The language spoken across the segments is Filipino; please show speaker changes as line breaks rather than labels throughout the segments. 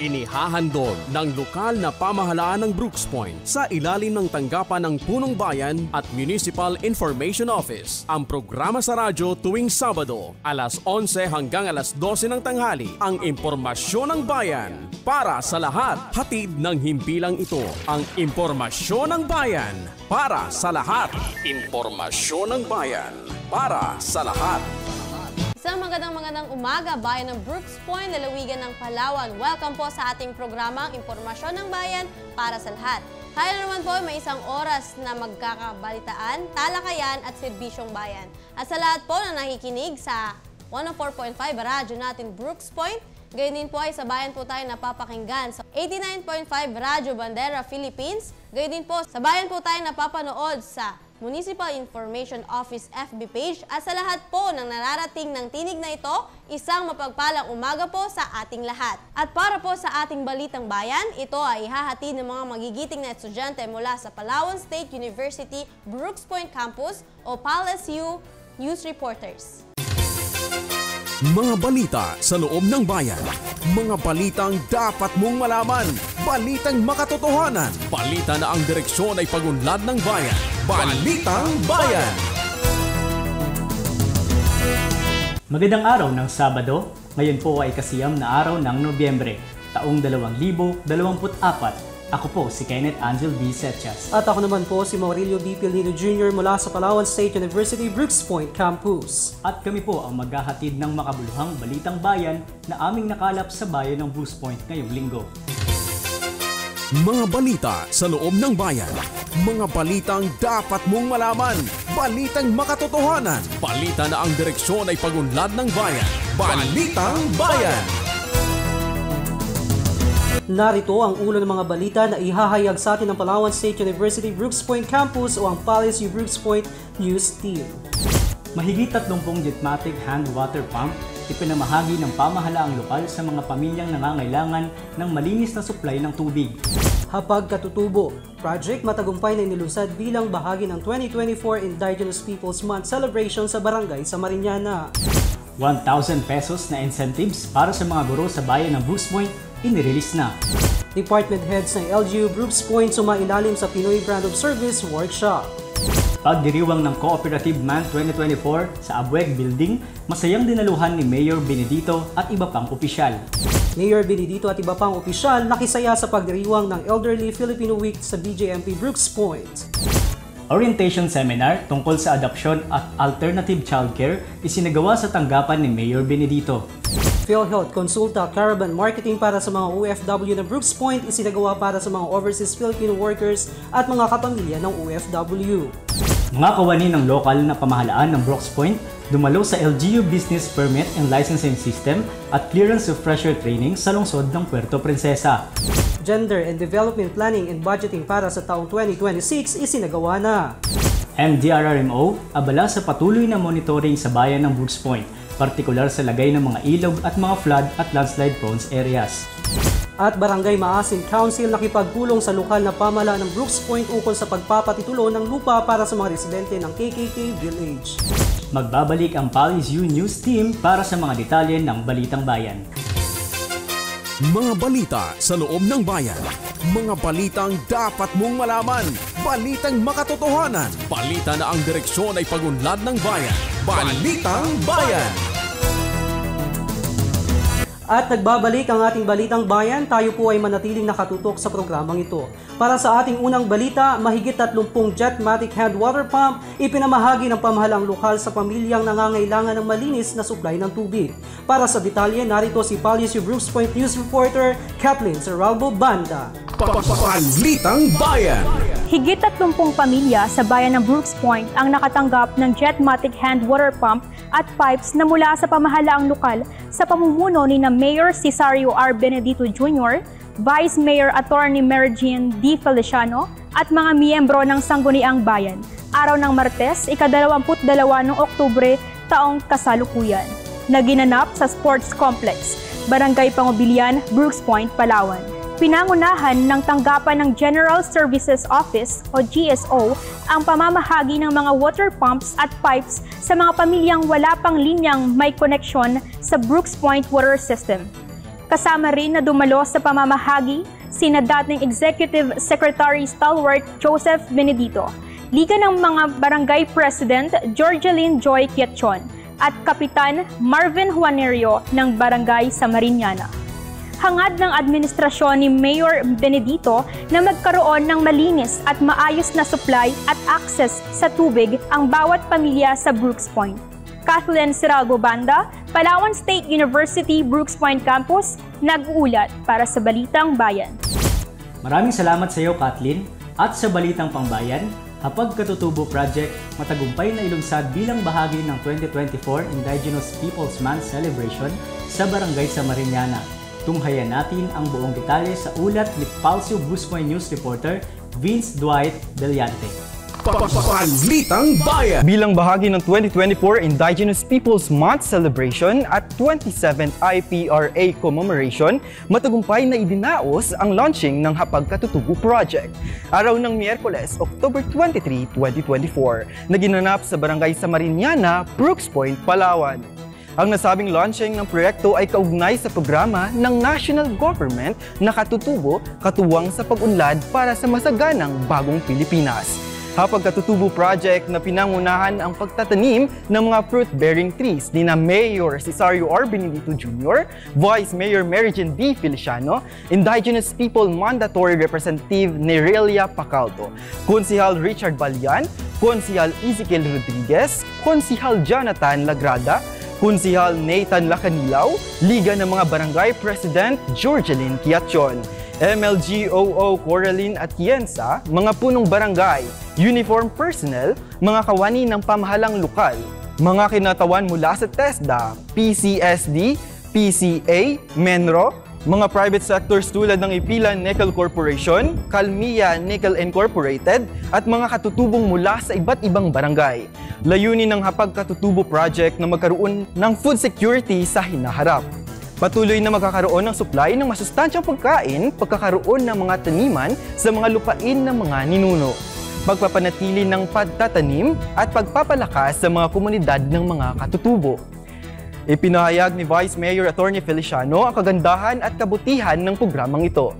Inihahandog ng lokal na pamahalaan ng Brooks Point sa ilalim ng tanggapan ng Punong Bayan at Municipal Information Office ang programa sa radyo tuwing Sabado, alas 11 hanggang alas 12 ng tanghali, ang impormasyon ng bayan para sa lahat. Hatid ng himpilang ito ang impormasyon ng bayan para sa lahat. Impormasyon ng bayan para sa lahat.
Isang magandang umaga, bayan ng Brooks Point, lalawigan ng Palawan. Welcome po sa ating programang Impormasyon ng Bayan para sa lahat. Kaya naman po may isang oras na magkakabalitaan, talakayan at serbisyong bayan. At sa lahat po na nakikinig sa 104.5 radyo natin Brooks Point, gayon din po ay sa bayan po tayo napapakinggan sa 89.5 Radyo Bandera Philippines. Gayon din po sa bayan po tayo napapanood sa Municipal Information Office FB page. At sa lahat po ng nararating ng tinig na ito, isang mapagpalang umaga po sa ating lahat. At para po sa ating balitang bayan, ito ay ihahatid ng mga magigiting na estudyante mula sa Palawan State University Brooks Point Campus o PALSU News Reporters.
Mga balita sa loob ng bayan. Mga balitang dapat mong malaman. Balitang makatotohanan. Balita na ang direksyon ay pagunlad ng bayan. Balitang Bayan.
Magandang araw ng Sabado. Ngayon po ay kasiyam na araw ng Nobyembre, taong 2024. Ako po si Kenneth Angel B. Setchas.
At ako naman po si Maurilio B. Pilino Jr. mula sa Palawan State University Brooks Point Campus.
At kami po ang maghahatid ng makabuluhang balitang bayan na aming nakalap sa bayan ng Brooks Point ngayong linggo.
Mga balita sa loob ng bayan. Mga balitang dapat mong malaman. Balitang makatotohanan. Balita na ang direksyon ay pagunlad ng bayan. Balitang Bayan.
Narito ang ulo ng mga balita na ihahayag sa atin ng Palawan State University Brooks Point Campus o ang PALSU Brooks Point News Team.
Mahigit 30 Jetmatic hand water pump ipinamahagi ng pamahalaang lokal sa mga pamilyang nangangailangan ng malinis na supply ng tubig.
Hapag Katutubo, project matagumpay na inilusad bilang bahagi ng 2024 Indigenous Peoples Month celebration sa barangay sa Mariñana.
1,000 pesos na incentives para sa mga guro sa bayan ng Brooks Point inirelease na.
Department heads ng LGU Brooks Point sumailalim sa Pinoy Brand of Service Workshop.
Pagdiriwang ng Cooperative Month 2024 sa Abueg Building, masayang dinaluhan ni Mayor Benedito at iba pang opisyal.
Mayor Benedito at iba pang opisyal nakisaya sa pagdiriwang ng Elderly Filipino Week sa BJMP Brooks Point.
Orientation seminar tungkol sa adopsyon at alternative childcare isinagawa sa tanggapan ni Mayor Benedito.
PhilHealth Consulta Caravan Marketing para sa mga OFW na Brooks Point isinagawa para sa mga overseas Filipino workers at mga kapamilya ng OFW.
Mga kawani ng lokal na pamahalaan ng Brooks Point dumalo sa LGU Business Permit and Licensing System at Clearance of Fresher Training sa lungsod ng Puerto Princesa.
Gender and Development Planning and Budgeting para sa taong 2026 isinagawa na.
MDRRMO abala sa patuloy na monitoring sa bayan ng Brooks Point, partikular sa lagay ng mga ilog at mga flood at landslide prone areas.
At Barangay Maasin Council nakipagpulong sa lokal na pamahalaan ng Brooks Point ukol sa pagpapatitulo ng lupa para sa mga residente ng KKK Village.
Magbabalik ang PALSU News Team para sa mga detalye ng Balitang Bayan.
Mga balita sa loob ng bayan. Mga balitang dapat mong malaman. Balitang makatotohanan. Balita na ang direksyon ay pagunlad ng bayan. Balitang Bayan.
At nagbabalik ang ating Balitang Bayan, tayo po ay manatiling nakatutok sa programang ito. Para sa ating unang balita, mahigit 30 Jetmatic hand water pump ipinamahagi ng pamahalaang lokal sa pamilyang nangangailangan ng malinis na supply ng tubig. Para sa detalye, narito si PALSU Brooks Point News reporter Kathleen Serralbo Banda.
Balitang Bayan.
Higit 30 pamilya sa bayan ng Brooks Point ang nakatanggap ng Jetmatic hand water pump at pipes na mula sa pamahalaang lokal sa pamumuno ni na Mayor Cesario R. Benedito Jr., Vice Mayor Attorney Mergine D. Feliciano at mga miyembro ng Sangguniang Bayan, araw ng Martes, ika-22 ng Oktubre, taong kasalukuyan, na ginanap sa Sports Complex, Barangay Pangubilian, Brooks Point, Palawan. Pinangunahan ng tanggapan ng General Services Office o GSO ang pamamahagi ng mga water pumps at pipes sa mga pamilyang wala pang linyang may koneksyon sa Brooks Point Water System. Kasama rin na dumalo sa pamamahagi sina dating Executive Secretary Stalwart Joseph Benedito, Liga ng mga Barangay President Georgeline Joy Quiachon at Kapitan Marvin Juanerio ng Barangay Samariñana. Hangad ng administrasyon ni Mayor Benedito na magkaroon ng malinis at maayos na supply at access sa tubig ang bawat pamilya sa Brooks Point. Kathleen Siralbo Banda, Palawan State University Brooks Point Campus, nag-uulat para sa Balitang Bayan.
Maraming salamat sa iyo, Kathleen, at sa Balitang Pangbayan. Hapag Katutubo Project, matagumpay na ilunsad bilang bahagi ng 2024 Indigenous Peoples Month Celebration sa Barangay Samariñana. Tunghayan natin ang buong detalye sa ulat ni Palsio Brooks Point News reporter Vince Dwight Deliante.
Balitang Bayan!
Bilang bahagi ng 2024 Indigenous Peoples Month Celebration at 27th IPRA Commemoration, matagumpay na idinaos ang launching ng Hapag Katutubo Project. Araw ng Miyerkules, October 23, 2024, na ginanap sa Barangay Samariñana, Brooks Point, Palawan. Ang nasabing launching ng proyekto ay kaugnay sa programa ng National Government na Katutubo, katuwang sa pag-unlad para sa masaganang bagong Pilipinas. Hapag Katutubo Project na pinangunahan ang pagtatanim ng mga fruit-bearing trees ni na Mayor Cesario R. Benedito Jr., Vice Mayor Mary Jane D. Feliciano, Indigenous People Mandatory Representative Nerelia Pacaldo, Konsehal Richard Balian, Konsehal Ezekiel Rodriguez, Konsehal Jonathan Lagrada, Konsehal Nathan Lacanilaw, Liga ng mga Barangay President Georgeline Quiachon, MLGOO Coraline Atienza, mga punong barangay, uniform personnel, mga kawani ng pamahalang lokal, mga kinatawan mula sa TESDA, PCSD, PCA, Menro, mga private sectors tulad ng Ipilan Nickel Corporation, Calmia Nickel Incorporated, at mga katutubong mula sa iba't ibang barangay. Layunin ng Hapag Katutubo Project na magkaroon ng food security sa hinaharap. Patuloy na magkakaroon ng supply ng masustansyang pagkain, pagkakaroon ng mga taniman sa mga lupain ng mga ninuno, pagpapanatili ng pagtatanim at pagpapalakas sa mga komunidad ng mga katutubo. Ipinahayag ni Vice Mayor Atty. Feliciano ang kagandahan at kabutihan ng programang ito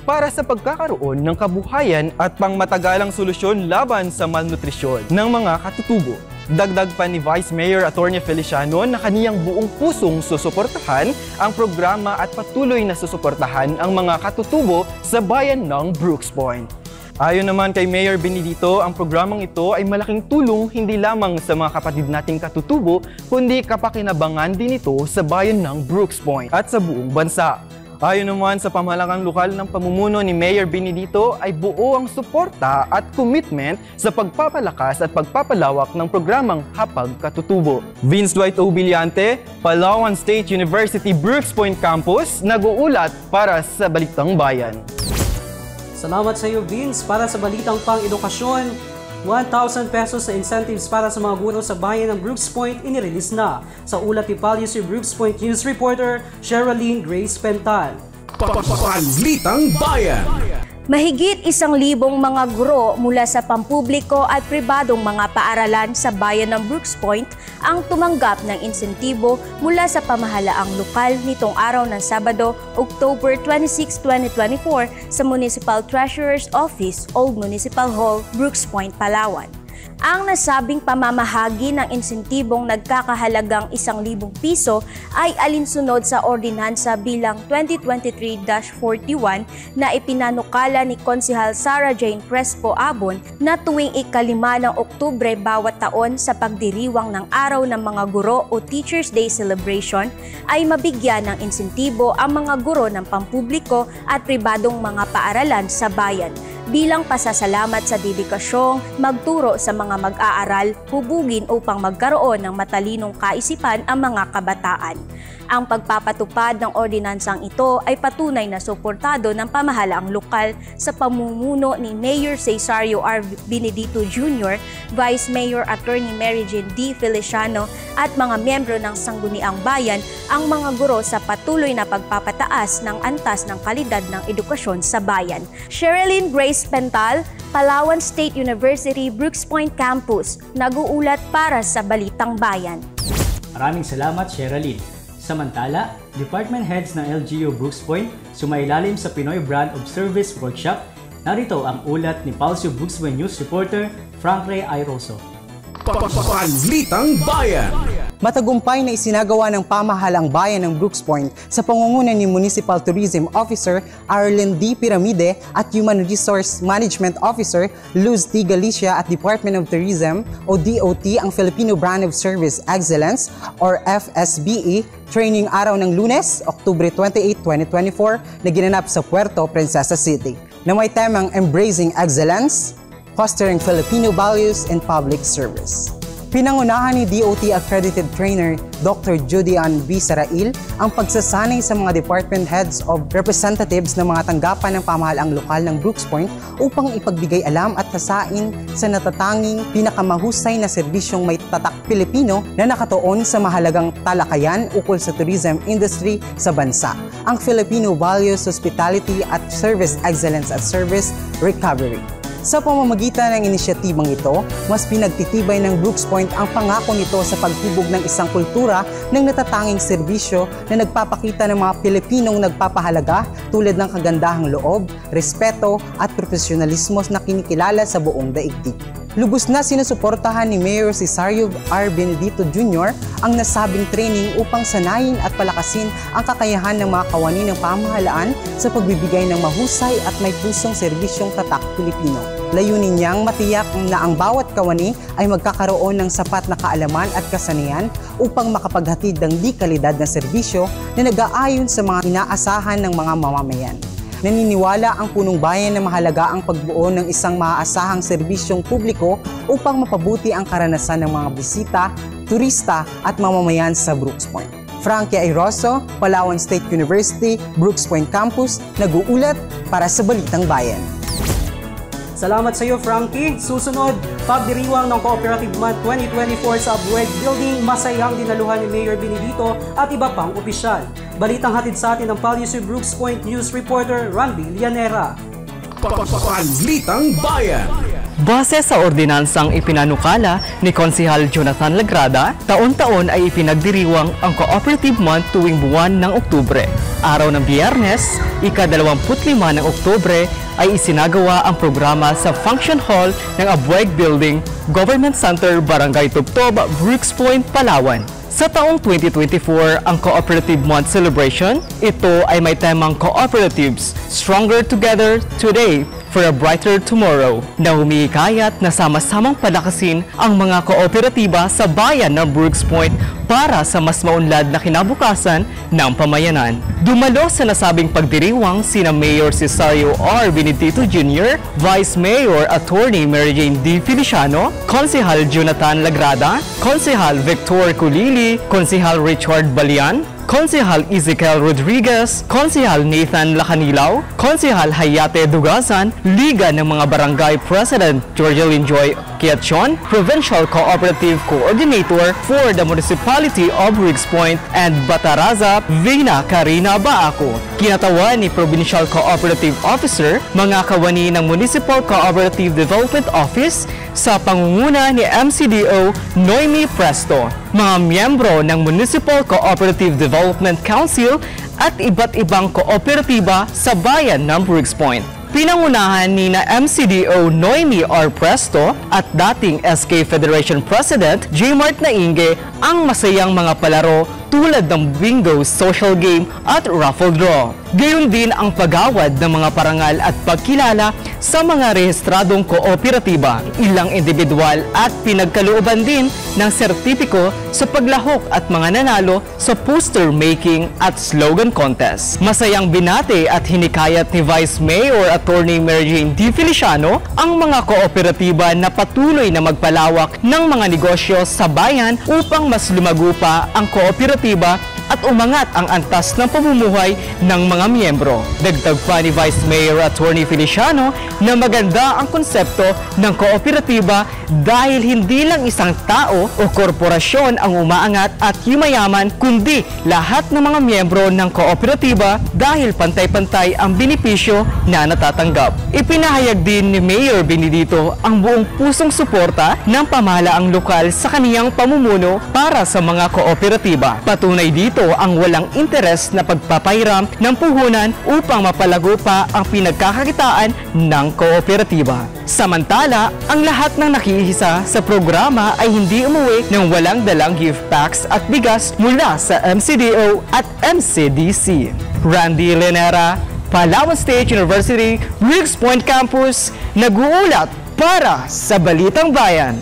para sa pagkakaroon ng kabuhayan at pangmatagalang solusyon laban sa malnutrisyon ng mga katutubo. Dagdag pa ni Vice Mayor Atty. Feliciano na kaniyang buong pusong susuportahan ang programa at patuloy na susuportahan ang mga katutubo sa bayan ng Brooks Point. Ayon naman kay Mayor Benedito, ang programang ito ay malaking tulong hindi lamang sa mga kapatid nating katutubo, kundi kapakinabangan din ito sa bayan ng Brooks Point at sa buong bansa. Ayon naman sa pamahalaan lokal ng pamumuno ni Mayor Benedito ay buo ang suporta at commitment sa pagpapalakas at pagpapalawak ng programang Hapag Katutubo. Vince Dwight Obiliante, Palawan State University Brooks Point Campus, nag-uulat para sa Balitang Bayan.
Salamat sa iyo, Vince. Para sa Balitang Pang-Edukasyon, 1,000 pesos na incentives para sa mga guro sa bayan ng Brooks Point inirelease na. Sa ulat ni Palio Brooks Point News reporter Sherilyn Grace Pental.
Balitang Bayan!
Mahigit 1,000 mga guro mula sa pampubliko at pribadong mga paaralan sa bayan ng Brooks Point ang tumanggap ng insentibo mula sa pamahalaang lokal nitong araw ng Sabado, October 26, 2024 sa Municipal Treasurer's Office, Old Municipal Hall, Brooks Point, Palawan. Ang nasabing pamamahagi ng insentibong nagkakahalagang 1,000 piso ay alinsunod sa ordinansa bilang 2023-41 na ipinanukala ni Konsehal Sarah Jane Crespo Abon na tuwing ika-5 ng Oktubre bawat taon sa pagdiriwang ng Araw ng mga Guro o Teachers Day Celebration ay mabigyan ng insentibo ang mga guro ng pampubliko at pribadong mga paaralan sa bayan bilang pasasalamat sa dedikasyong magturo sa mga mag-aaral, hubugin upang magkaroon ng matalinong kaisipan ang mga kabataan. Ang pagpapatupad ng ordinansang ito ay patunay na suportado ng pamahalaang lokal sa pamumuno ni Mayor Cesario R. Benedito Jr., Vice Mayor Atty. Mary Jane D. Feliciano at mga miyembro ng Sangguniang Bayan ang mga guro sa patuloy na pagpapataas ng antas ng kalidad ng edukasyon sa bayan. Sherilyn Grace Pental, Palawan State University Brooks Point Campus, nag-uulat para sa Balitang Bayan.
Maraming salamat, Sherilyn. Samantala, Department Heads ng LGU Brooks Point sumailalim sa Pinoy Brand of Service Workshop. Narito ang ulat ni Pulsio Brooks Point News reporter Frank Ray Airoso.
Balitang Bayan.
Matagumpay na isinagawa ng pamahalang bayan ng Brooks Point sa pangunguna ni Municipal Tourism Officer Arlen D. Piramide at Human Resource Management Officer Luz T. Galicia at Department of Tourism o DOT ang Filipino Brand of Service Excellence or FSBE training araw ng Lunes, Oktubre 28, 2024 na ginanap sa Puerto Princesa City na may temang Embracing Excellence, Fostering Filipino Values and Public Service. Pinangunahan ni DOT Accredited Trainer Dr. Judian B. Sarail ang pagsasanay sa mga department heads of representatives ng mga tanggapan ng pamahalaang lokal ng Brooks Point upang ipagbigay alam at hasain sa natatanging pinakamahusay na serbisyong may tatak Pilipino na nakatuon sa mahalagang talakayan ukol sa tourism industry sa bansa, ang Filipino Values, Hospitality at Service Excellence at Service Recovery. Sa pamamagitan ng inisyatibang ito, mas pinagtitibay ng Brooks Point ang pangako nito sa pagtubog ng isang kultura ng natatanging serbisyo na nagpapakita ng mga Pilipinong nagpapahalaga tulad ng kagandahang loob, respeto at profesionalismo na kinikilala sa buong daigdig. Lubos na sinusuportahan ni Mayor Cesario R. Benedito Jr. ang nasabing training upang sanayin at palakasin ang kakayahan ng mga kawani ng pamahalaan sa pagbibigay ng mahusay at may pusong serbisyong tatak Pilipino. Layunin niyang matiyak na ang bawat kawani ay magkakaroon ng sapat na kaalaman at kasanayan upang makapaghatid ng di kalidad na serbisyo na nag-aayon sa mga inaasahan ng mga mamamayan. Naniniwala ang punong bayan na mahalaga ang pagbuo ng isang maaasahang serbisyong publiko upang mapabuti ang karanasan ng mga bisita, turista at mamamayan sa Brooks Point. Frankie Airoso, Palawan State University, Brooks Point Campus, nag-uulat para sa Balitang Bayan.
Salamat sa iyo, Frankie. Susunod, pagdiriwang ng Cooperative Month 2024 sa Abweg Building, masayang dinaluhan ni Mayor Benedito at iba pang opisyal. Balitang hatid sa atin ng Pulsio Brooks Point News reporter Randy Llanera.
Balitang Bayan.
Base sa ordinansang ipinanukala ni Konsehal Jonathan Lagrada, taon-taon ay ipinagdiriwang ang Cooperative Month tuwing buwan ng Oktubre. Araw ng Biyernes, ika-25 ng Oktubre, ay isinagawa ang programa sa Function Hall ng Abweg Building, Government Center, Barangay Tubtob, Brooks Point, Palawan. Sa taong 2024, ang Cooperative Month Celebration, ito ay may temang Cooperatives, Stronger Together Today for a Brighter Tomorrow, na humihikayat na sama-samang palakasin ang mga kooperatiba sa bayan ng Brooks Point para sa mas maunlad na kinabukasan ng pamayanan. Dumalo sa nasabing pagdiriwang sina Mayor Cesario R. Benedito Jr., Vice Mayor Attorney Mary Jane D. Feliciano, Konsehal Jonathan Lagrada, Konsehal Victor Culili, Konsehal Richard Balian, Konsehal Ezekiel Rodriguez, Konsehal Nathan Lacanilaw, Konsehal Hayate Dugasan, Liga ng mga Barangay President Georgeline Joy Kiatchon, Provincial Cooperative Coordinator for the Municipality of Brooks Point, and Bataraza Vina Karina Baako. Kinatawan ni Provincial Cooperative Officer, mga kawani ng Municipal Cooperative Development Office sa pangunguna ni MCDO Noemi Presto, mga miyembro ng Municipal Cooperative Development Council at iba't ibang kooperatiba sa bayan ng Brooks Point. Pinangunahan ni na MCDO Noemi R. Presto at dating SK Federation President J. Mart Nainge ang masayang mga palaro tulad ng bingo, social game at raffle draw. Gayon din ang pagawad ng mga parangal at pagkilala sa mga rehistradong kooperatiba, ilang individual at pinagkalooban din ng sertipiko sa paglahok at mga nanalo sa poster making at slogan contest. Masayang binate at hinikayat ni Vice Mayor Attorney Mary Jane D. Feliciano ang mga kooperatiba na patuloy na magpalawak ng mga negosyo sa bayan upang mas lumago pa ang kooperatiba at umangat ang antas ng pamumuhay ng mga miyembro. Dagdag pa ni Vice Mayor Attorney Feliciano na maganda ang konsepto ng kooperatiba dahil hindi lang isang tao o korporasyon ang umaangat at yumayaman, kundi lahat ng mga miyembro ng kooperatiba dahil pantay-pantay ang benepisyo na natatanggap. Ipinahayag din ni Mayor Benedito ang buong pusong suporta ng pamahalaang lokal sa kaniyang pamumuno para sa mga kooperatiba. Patunay dito ito ang walang interes na pagpapahiram ng puhunan upang mapalago pa ang pinagkakakitaan ng kooperatiba. Samantala, ang lahat ng nakihisa sa programa ay hindi umuwi ng walang dalang gift packs at bigas mula sa MCDO at MCDC. Randy Lenera, Palawan State University, Brooks Point Campus, nag-uulat para sa Balitang Bayan.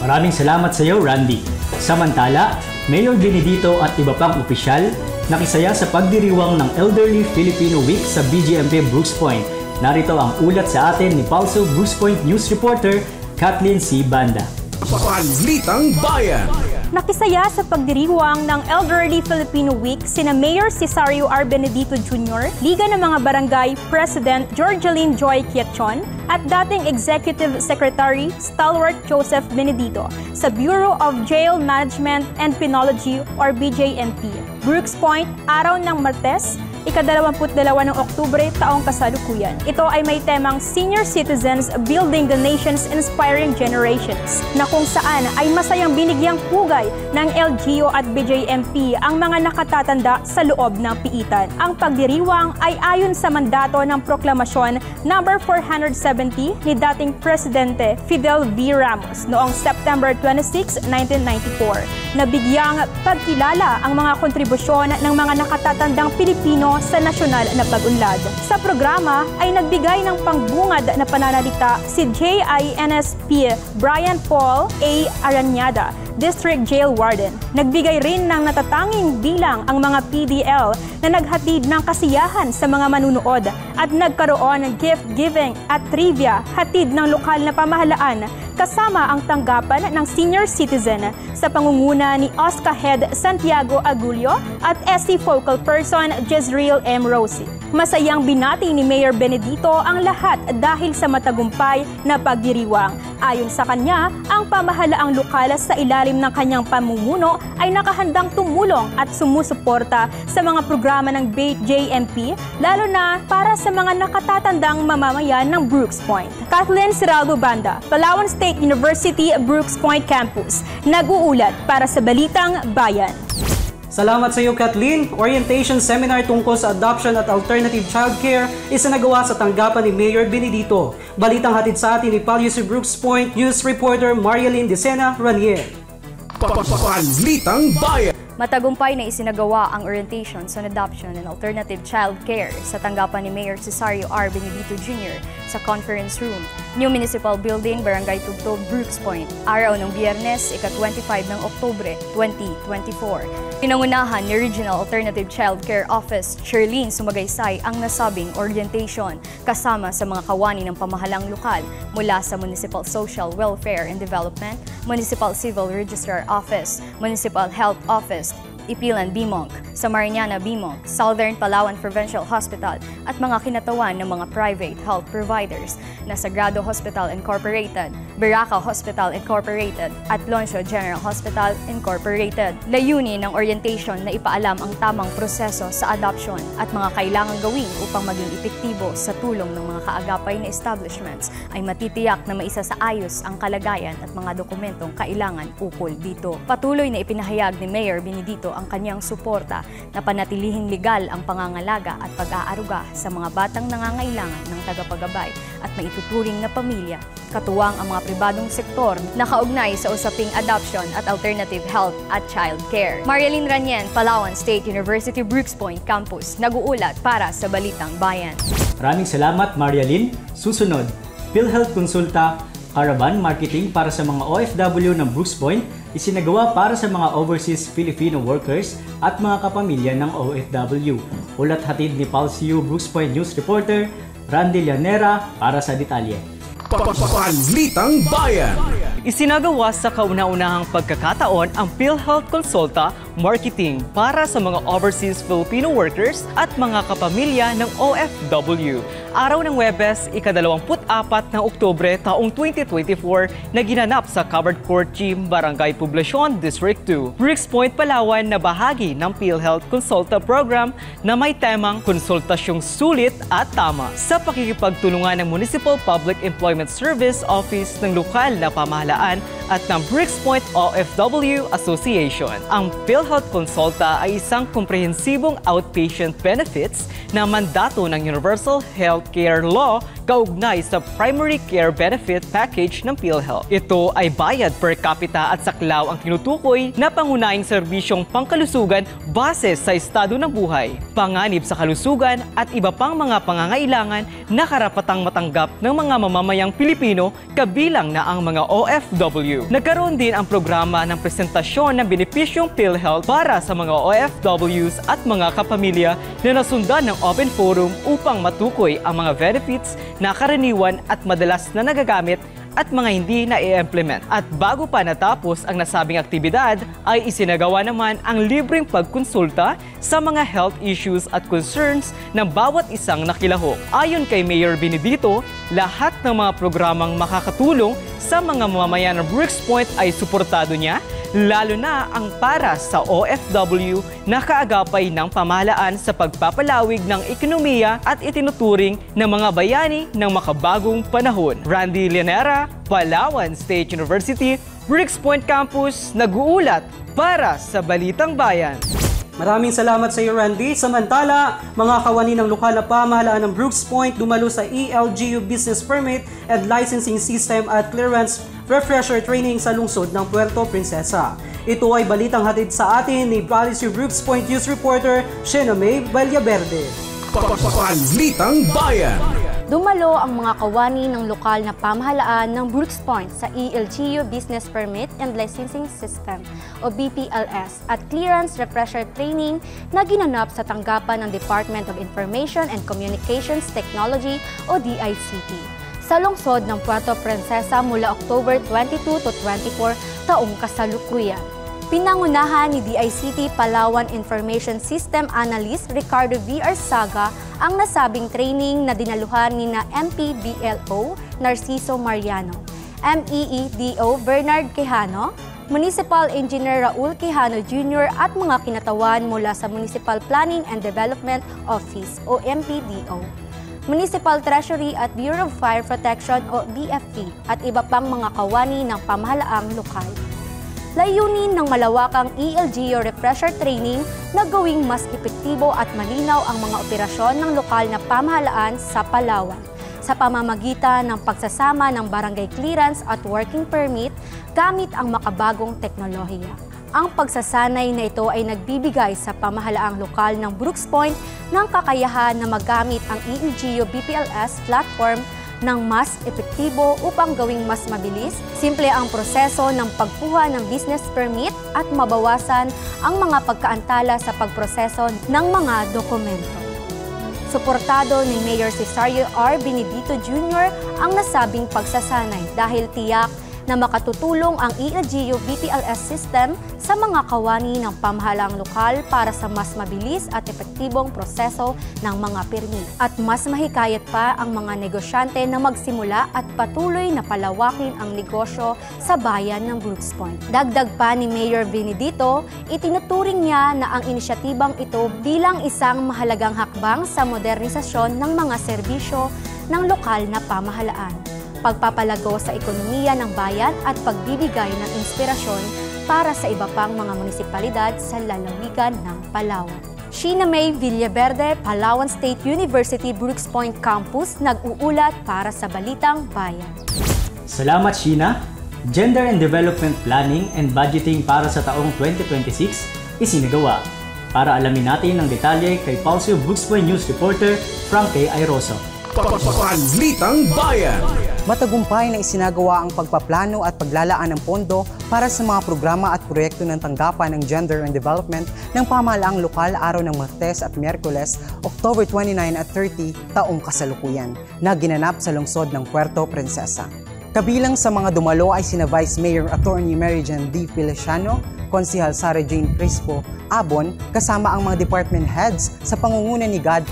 Maraming salamat sa iyo, Randy. Samantala, Mayor Benedito at iba pang opisyal nakisaya sa pagdiriwang ng Elderly Filipino Week sa BGMP Brooks Point. Narito ang ulat sa atin ni Palso Brooks Point News Reporter Kathleen C. Banda.
Balitang Bayan.
Nakisaya sa pagdiriwang ng Elderly Filipino Week sina Mayor Cesario R. Benedito Jr., Liga ng mga Barangay President Georgeline Joy Quiachon, at dating Executive Secretary Stalwart Joseph Benedito sa Bureau of Jail Management and Penology or BJMP. Brooks Point, araw ng Martes, ika-22 ng Oktubre, taong kasalukuyan. Ito ay may temang Senior Citizens Building the Nation's Inspiring Generations, na kung saan ay masayang binigyang pugay ng LGU at BJMP ang mga nakatatanda sa loob ng piitan. Ang pagdiriwang ay ayon sa mandato ng Proklamasyon No. 470 ni dating Presidente Fidel V. Ramos noong September 26, 1994, na bigyang pagkilala ang mga kontribusyon ng mga nakatatandang Pilipino sa nasyonal na pag-unlad. Sa programa ay nagbigay ng pangbungad na pananalita si JINSP Brian Paul A. Aranyada, District Jail Warden. Nagbigay rin ng natatanging bilang ang mga PDL na naghatid ng kasiyahan sa mga manunood at nagkaroon ng gift giving at trivia hatid ng lokal na pamahalaan kasama ang tanggapan ng senior citizen sa pangunguna ni OSCA Head Santiago Agulio at SC Focal Person Jezreel M. Rosie. Masayang binati ni Mayor Benedito ang lahat dahil sa matagumpay na pagdiriwang. Ayon sa kanya, ang pamahalaang lokal sa ilalim ng kanyang pamumuno ay nakahandang tumulong at sumusuporta sa mga programa ng BJMP, lalo na para sa mga nakatatandang mamamayan ng Brooks Point. Kathleen Ciraldo Banda, Palawan State University, Brooks Point Campus, nag-uulat para sa Balitang Bayan.
Salamat sa iyo, Kathleen. Orientation seminar tungkol sa adoption at alternative childcare isinagawa sa tanggapan ni Mayor Benedito. Balitang hatid sa atin ni Palio Brooks Point News Reporter Marialyn Decena Ranier.
Balitang Bayan.
Matagumpay na isinagawa ang orientation sa adoption and alternative child care sa tanggapan ni Mayor Cesario R. Benedito Jr. sa Conference Room, New Municipal Building, Barangay Tugtog, Brooks Point, araw ng Biyernes, ika-25 ng Oktubre, 2024. Pinangunahan ni Regional Alternative Child Care Office, Sherlene Sumagaysay, ang nasabing orientation kasama sa mga kawani ng pamahalang lokal mula sa Municipal Social Welfare and Development, Municipal Civil Registrar Office, Municipal Health Office, Ipilan Bimong, Samariñana Bimong, Southern Palawan Provincial Hospital at mga kinatawan ng mga private health providers na Sagrado Hospital Incorporated, Baraca Hospital Incorporated at Loncio General Hospital Incorporated. Layunin ng orientation na ipaalam ang tamang proseso sa adoption at mga kailangang gawin upang maging epektibo sa tulong ng mga kaagapay na establishments ay matitiyak na maisasaayos ang kalagayan at mga dokumentong kailangan ukol dito. Patuloy na ipinahayag ni Mayor Benedito ang kanyang suporta na panatilihing legal ang pangangalaga at pag-aaruga sa mga batang nangangailangan ng tagapagabay at maituturing na pamilya, katuwang ang mga pribadong sektor na kaugnay sa usaping adoption at alternative health at child care. Marialyn Ranyen, Palawan State University, Brooks Point Campus, nag-uulat para sa Balitang Bayan.
Maraming salamat, Marialyn. Susunod, PhilHealth Consulta, Caravan Marketing para sa mga OFW ng Brooks Point, isinagawa para sa mga overseas Filipino workers at mga kapamilya ng OFW. Ulat hatid ni Palsiu Brooks Point News Reporter Randy Llanera para sa detalye.
Balitang Bayan.
Isinagawa sa kauna-unahang pagkakataon ang PhilHealth Consulta Marketing para sa mga overseas Filipino workers at mga kapamilya ng OFW.
araw ng Huwebes, ika-24 ng Oktubre taong 2024 na ginanap sa Covered Court Gym, Barangay Poblacion, District 2, Brooks Point, Palawan na bahagi ng PhilHealth Consulta Program na may temang konsultasyong sulit at tama sa pakikipagtulungan ng Municipal Public Employment Service Office ng lokal na pamahalaan at ng Brooks Point OFW Association. Ang PhilHealth Consulta ay isang komprehensibong outpatient benefits na mandato ng Universal Healthcare Law kaugnay sa Primary Care Benefit Package ng PhilHealth. Ito ay bayad per capita at saklaw ang tinutukoy na pangunahing serbisyong pangkalusugan base sa estado ng buhay, panganib sa kalusugan at iba pang mga pangangailangan na karapatang matanggap ng mga mamamayang Pilipino kabilang na ang mga OFW. Nagkaroon din ang programa ng presentasyon ng benepisyong PhilHealth para sa mga OFWs at mga kapamilya na nasundan ng Open Forum upang matukoy ang mga benefits na karaniwan at madalas na nagagamit at mga hindi na i-implement. At bago pa natapos ang nasabing aktibidad, ay isinagawa naman ang libreng pagkonsulta sa mga health issues at concerns ng bawat isang nakilahok. Ayon kay Mayor Benedito, lahat ng mga programang makakatulong sa mga mamamayan ng Brooks Point ay suportado niya, lalo na ang para sa OFW na kaagapay ng pamahalaan sa pagpapalawig ng ekonomiya at itinuturing ng mga bayani ng makabagong panahon. Randy Llanera, Palawan State University, Brooks Point Campus, nag-uulat para sa Balitang Bayan.
Maraming salamat sa iyo, Randy. Samantala, mga kawani ng lokal na pamahalaan ng Brooks Point dumalo sa ELGU Business Permit and Licensing System at Clearance Refresher Training sa lungsod ng Puerto Princesa. Ito ay balitang hatid sa atin ni Balitang Brooks Point News Reporter Shena May Vallaverde.
Balitang Bayan.
Dumalo ang mga kawani ng lokal na pamahalaan ng Brooks Point sa ELGU Business Permit and Licensing System o BPLS at Clearance Refresher Training na ginanap sa tanggapan ng Department of Information and Communications Technology o DICT sa lungsod ng Puerto Princesa mula October 22 to 24 taong kasalukuyan. Pinangunahan ni DICT Palawan Information System Analyst Ricardo V. Arzaga ang nasabing training na dinaluhan ni na MPBLO Narciso Mariano, MEEDO Bernard Quijano, Municipal Engineer Raul Quijano Jr. at mga kinatawan mula sa Municipal Planning and Development Office o MPDO, Municipal Treasury at Bureau of Fire Protection o BFP at iba pang mga kawani ng pamahalaang lokal. Layunin ng malawakang ELGU Refresher Training na gawing mas epektibo at malinaw ang mga operasyon ng lokal na pamahalaan sa Palawan sa pamamagitan ng pagsasama ng barangay clearance at working permit gamit ang makabagong teknolohiya. Ang pagsasanay na ito ay nagbibigay sa pamahalaang lokal ng Brooks Point ng kakayahan na magamit ang ELGU BPLS platform ng mas epektibo upang gawing mas mabilis, simple ang proseso ng pagkuha ng business permit at mabawasan ang mga pagkaantala sa pagproseso ng mga dokumento. Suportado ni Mayor Cesario R. Benedito Jr. ang nasabing pagsasanay dahil tiyak na makatutulong ang ELGU BPLS system sa mga kawani ng pamahalaang lokal para sa mas mabilis at epektibong proseso ng mga permit at mas mahikayat pa ang mga negosyante na magsimula at patuloy na palawakin ang negosyo sa bayan ng Brooks Point. Dagdag pa ni Mayor Benedito, itinuturing niya na ang inisyatibang ito bilang isang mahalagang hakbang sa modernisasyon ng mga serbisyo ng lokal na pamahalaan, pagpapalago sa ekonomiya ng bayan at pagbibigay ng inspirasyon para sa iba pang mga munisipalidad sa lalawigan ng Palawan. Shena May Vallaverde, Palawan State University Brooks Point Campus, nag-uulat para sa Balitang Bayan.
Salamat, Shena. Gender and Development Planning and Budgeting para sa taong 2026 isinagawa. Para alamin natin ang detalye kay Pulse Brooks Point News Reporter Frank K. Airoso.
Balitang Bayan.
Matagumpay na isinagawa ang pagpaplano at paglalaan ng pondo para sa mga programa at proyekto ng tanggapan ng Gender and Development ng pamahalaang lokal araw ng Martes at Miyerkules, October 29 at 30 taong kasalukuyan, na ginanap sa lungsod ng Puerto Princesa. Kabilang sa mga dumalo ay sina Vice Mayor Attorney Mary Jan D. Feliciano, Konsihal Sarah Jane Crespo Abon, kasama ang mga department heads sa pangunguna ni God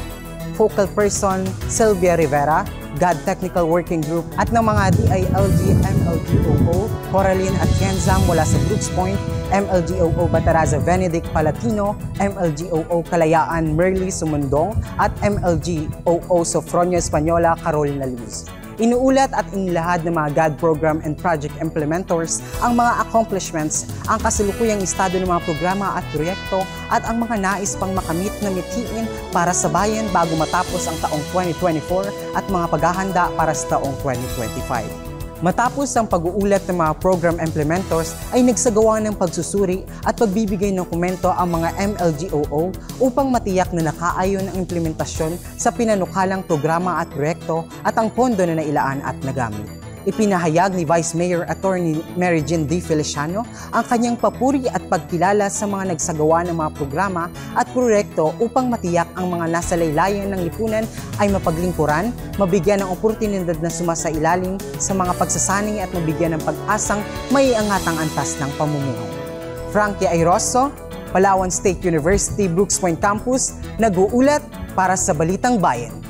Focal Person Sylvia Rivera, GAD Technical Working Group at ng mga DILG, MLGOO, Coraline at Kenza mula sa Brooks Point, MLGOO Bataraza Benedict Palatino, MLGOO Kalayaan Merly Sumundong at MLGOO Sofronio Española Carolina Luz. Inuulat at inilahad ng mga GAD program and project implementors ang mga accomplishments, ang kasalukuyang estado ng mga programa at proyekto at ang mga nais pang makamit na mithiin para sa bayan bago matapos ang taong 2024 at mga paghahanda para sa taong 2025. Matapos ang pag-uulat ng mga program implementors ay nagsagawa ng pagsusuri at pagbibigay ng komento ang mga MLGOO upang matiyak na nakaayon ang implementasyon sa pinanukalang programa at proyekto at ang pondo na nailaan at nagamit. Ipinahayag ni Vice Mayor Attorney Mary Jean D. Feliciano ang kanyang papuri at pagkilala sa mga nagsagawa ng mga programa at proyekto upang matiyak ang mga nasa laylayan ng lipunan ay mapaglingkuran, mabigyan ng oportunidad na sumasailalim sa mga pagsasanay at mabigyan ng pag-asang maiangatang antas ng pamumuhay. Frankie Airoso, Palawan State University, Brooks Point Campus, nag-uulat para sa Balitang Bayan.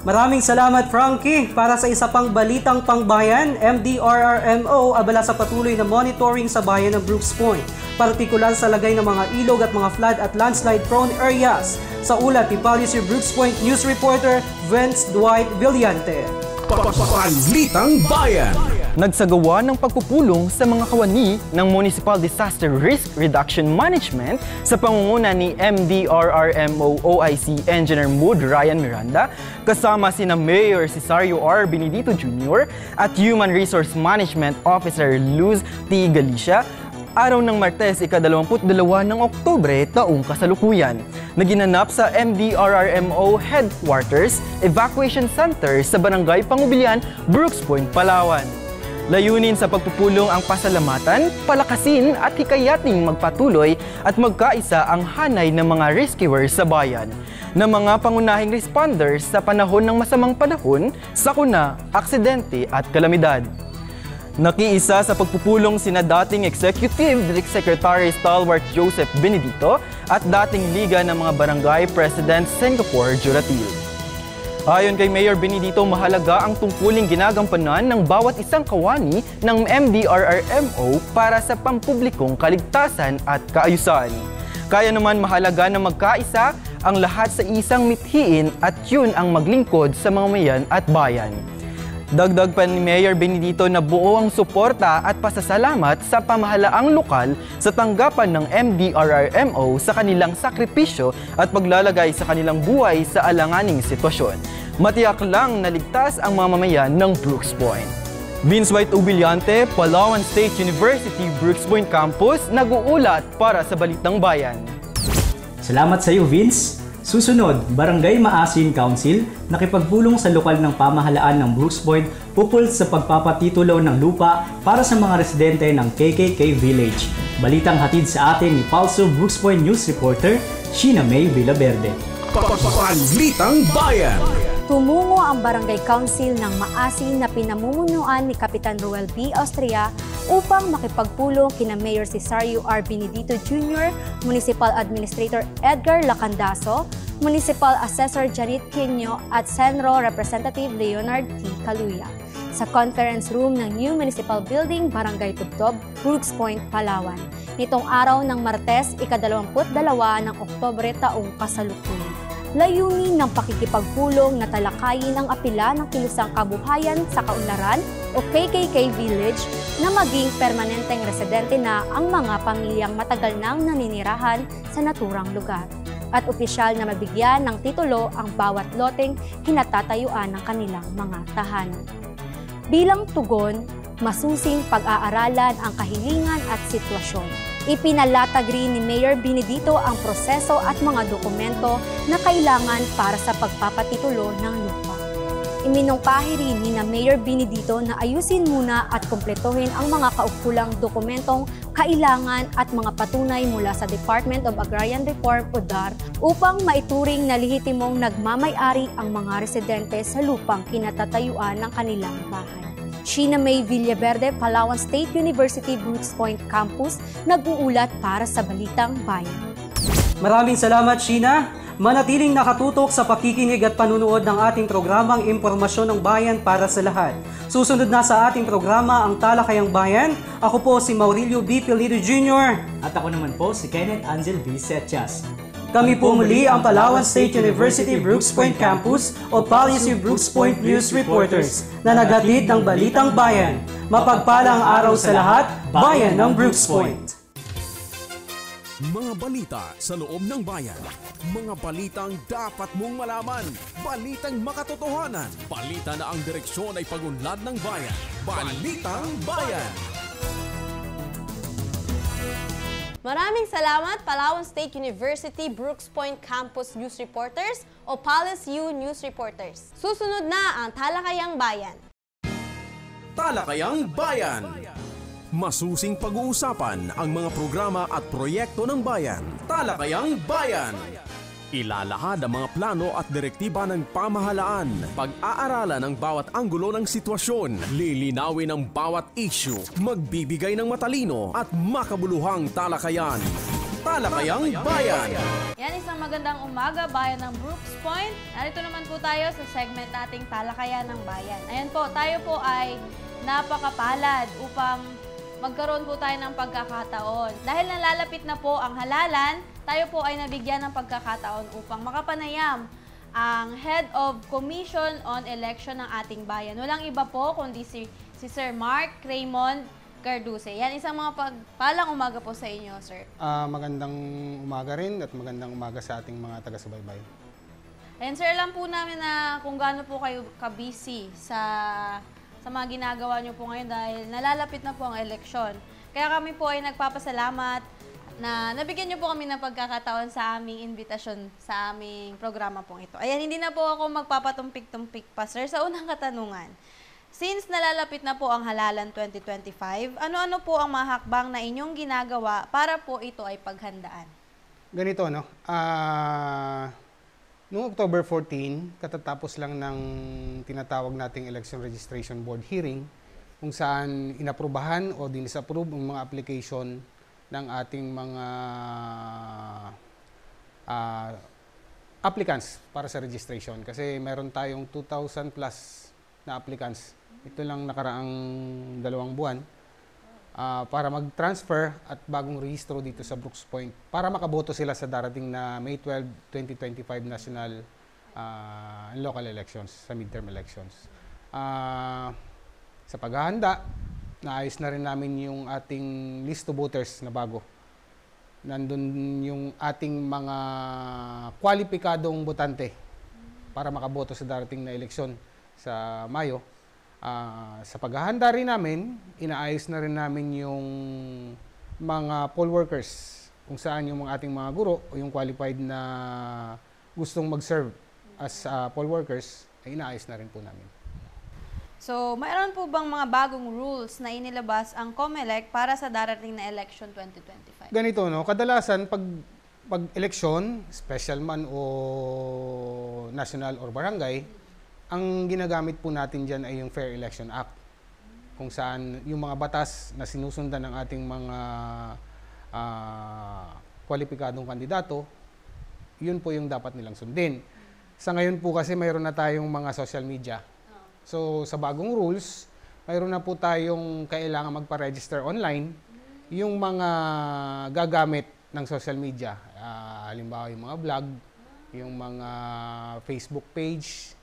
Maraming salamat, Frankie. Para sa isa pang balitang pangbayan, MDRRMO abala sa patuloy na monitoring sa bayan ng Brooks Point, partikular sa lagay ng mga ilog at mga flood at landslide-prone areas. Sa ulat ni Policy Brooks Point News Reporter Vince Dwight Villante.
Balitang Bayan.
Nagsagawa ng pagpupulong sa mga kawani ng Municipal Disaster Risk Reduction Management sa pangunguna ni MDRRMO OIC Engineer Mood Ryan Miranda, kasama sina Mayor Cesario R. Benedito Jr. at Human Resource Management Officer Luz T. Galicia, araw ng Martes, ika-22 ng Oktubre, taong kasalukuyan, na ginanap sa MDRRMO Headquarters Evacuation Center sa Barangay Pangubilian, Brooks Point, Palawan. Layunin sa pagpupulong ang pasalamatan, palakasin at hikayating magpatuloy at magkaisa ang hanay ng mga rescuers sa bayan, ng mga pangunahing responders sa panahon ng masamang panahon, sakuna, aksidente at kalamidad. Nakiisa sa pagpupulong sina dating Executive Secretary Stalwart Joseph Benedito at dating Liga ng mga Barangay President Singapore Juratil. Ayon kay Mayor Benedito, mahalaga ang tungkuling ginagampanan ng bawat isang kawani ng MDRRMO para sa pampublikong kaligtasan at kaayusan. Kaya naman mahalaga na magkaisa ang lahat sa isang mithiin at yun ang maglingkod sa mga mayan at bayan. Dagdag pa ni Mayor Benedito na buo ang suporta at pasasalamat sa pamahalaang lokal sa tanggapan ng MDRRMO sa kanilang sakripisyo at paglalagay sa kanilang buhay sa alanganing sitwasyon. Matiyak lang na ligtas ang mamamayan ng Brooks Point. Vince White Ubiliante, Palawan State University, Brooks Point Campus, nag-uulat para sa Balitang Bayan.
Salamat sa iyo, Vince. Susunod, Barangay Maasin Council nakipagpulong sa lokal ng pamahalaan ng Brooks Point ukol sa pagpapatitulo ng lupa para sa mga residente ng KKK Village. Balitang hatid sa atin ni Palso Brooks Point News Reporter Sheena May Villaverde.
Balitang Bayan.
Tumungo ang Barangay Council ng Maasin na pinamumunuan ni Kapitan Roel B. Austria upang makipagpulong kina Mayor Cesario R. Benedito Jr., Municipal Administrator Edgar Lacandaso, Municipal Assessor Janet Quino at Senro Representative Leonard T. Caluya sa conference room ng New Municipal Building, Barangay Tubtob, Brooks Point, Palawan. Nitong araw ng Martes, ika-22 ng Oktubre taong kasalukuyan. Layunin ng pakikipagpulong na talakayin ang apela ng kilusang kabuhayan sa kaunlaran o KKK Village na maging permanenteng residente na ang mga pamilyang matagal nang naninirahan sa naturang lugar at opisyal na mabigyan ng titulo ang bawat loteng kinatatayuan ng kanilang mga tahanan. Bilang tugon, masusing pag-aaralan ang kahilingan at sitwasyon. Ipinalatag rin ni Mayor Benedito ang proseso at mga dokumento na kailangan para sa pagpapatitulo ng lupa. Iminungkahi rin ni Mayor Benedito na ayusin muna at kumpletuhin ang mga kaukulang dokumentong kailangan at mga patunay mula sa Department of Agrarian Reform o DAR upang maituring na lehitimong nagmamay-ari ang mga residente sa lupang kinatatayuan ng kanilang bahay. Sheena May Villaverde, Palawan State University, Brooks Point Campus, nag-uulat para sa Balitang Bayan.
Maraming salamat, Sheena. Manatiling nakatutok sa pakikinig at panunood ng ating programang Impormasyon ng Bayan para sa lahat. Susunod na sa ating programa ang Talakayang Bayan. Ako po si Maurilio B. Pilido Jr.
At ako naman po si Kenneth Angel V. Setchas.
Kami po muli ang Palawan State University Brooks Point Campus o Policy Brooks Point News Reporters na naghatid ng Balitang Bayan. Mapagpalang araw sa lahat, Bayan ng Brooks Point.
Mga balita sa loob ng bayan. Mga balitang dapat mong malaman. Balitang makatotohanan. Balita na ang direksyon ay pag-unlad ng bayan. Balitang Bayan.
Maraming salamat Palawan State University Brooks Point Campus News Reporters o PALIS-U News Reporters. Susunod na ang Talakayang Bayan.
Talakayang Bayan. Masusing pag-uusapan ang mga programa at proyekto ng bayan. Talakayang Bayan. Ilalahad ang mga plano at direktiba ng pamahalaan. Pag-aaralan ang bawat anggulo ng sitwasyon. Lilinawin ang bawat issue. Magbibigay ng matalino at makabuluhang talakayan. Talakayang Bayan.
Yan, isang magandang umaga, Bayan ng Brooks Point. Narito naman po tayo sa segment nating Talakayan ng Bayan. Ayan po, tayo po ay napakapalad upang magkaroon po tayo ng pagkakataon. Dahil nalalapit na po ang halalan, tayo po ay nabigyan ng pagkakataon upang makapanayam ang Head of Commission on Election ng ating bayan. Walang iba po kundi si Sir Mark Raymond Carduce. Yan, isang mga pagpalang umaga po sa inyo, sir.
Magandang umaga rin at magandang umaga sa ating mga taga-subaybay.
And sir, alam po namin na kung gaano po kayo ka-busy sa mga ginagawa nyo po ngayon dahil nalalapit na po ang eleksyon. Kaya kami po ay nagpapasalamat na nabigyan nyo po kami ng pagkakataon sa aming invitasyon sa aming programa pong ito. Ayan, hindi na po ako magpapatumpik-tumpik pa, sir, sa unang katanungan. Since nalalapit na po ang halalan 2025, ano-ano po ang mga hakbang na inyong ginagawa para po ito ay paghandaan?
Ganito, no? Noong October 14, katatapos lang ng tinatawag nating Election Registration Board hearing kung saan inaprubahan o dinisapprove ang mga application ng ating mga applicants para sa registration. Kasi meron tayong 2,000 plus na applicants. Ito lang nakaraang 2 buwan para mag-transfer at bagong rehistro dito sa Brooks Point para makaboto sila sa darating na May 12, 2025 national and local elections, sa midterm elections. Sa paghahanda, naayos na rin namin yung ating list of voters na bago. Nandun yung ating mga kwalipikadong botante para makaboto sa darating na eleksyon sa Mayo. Sa paghahanda rin namin, inaayos na rin namin yung mga poll workers kung saan yung ating mga guro o yung qualified na gustong mag-serve as poll workers ay inaayos na rin po namin.
So, mayroon po bang mga bagong rules na inilabas ang COMELEC para sa darating na election 2025?
Ganito, no? Kadalasan pag eleksyon, special man o national or barangay, ang ginagamit po natin dyan ay yung Fair Election Act, kung saan yung mga batas na sinusundan ng ating mga kwalipikadong kandidato, yun po yung dapat nilang sundin. Sa ngayon po kasi mayroon na tayong mga social media. So sa bagong rules, mayroon na po tayong kailangan magpa-register online yung mga gagamit ng social media. Halimbawa yung mga vlog, yung mga Facebook page,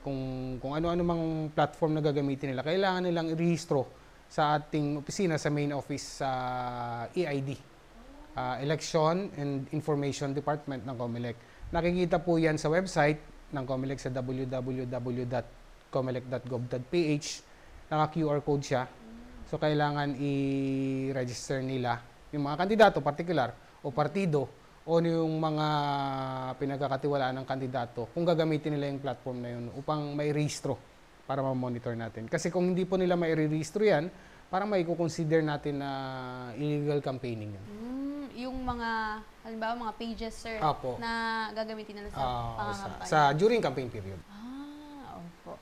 kung ano-ano mang platform na gagamitin nila, kailangan nilang i-rehistro sa ating opisina sa main office sa EID, Election and Information Department ng COMELEC. Nakikita po yan sa website ng COMELEC sa www.comelec.gov.ph. Naka-QR code siya. So, kailangan i-register nila yung mga kandidato, particular, o partido, o yung mga pinagkakatiwalaan ng kandidato kung gagamitin nila yung platform na yun upang may rehistro para ma-monitor natin. Kasi kung hindi po nila may rehistro yan, parang may i-consider natin na illegal campaigning yan.
Yung mga, halimbawa mga pages, sir,
Apo.
na gagamitin nila sa pangangampanya?
During campaign period.
Opo.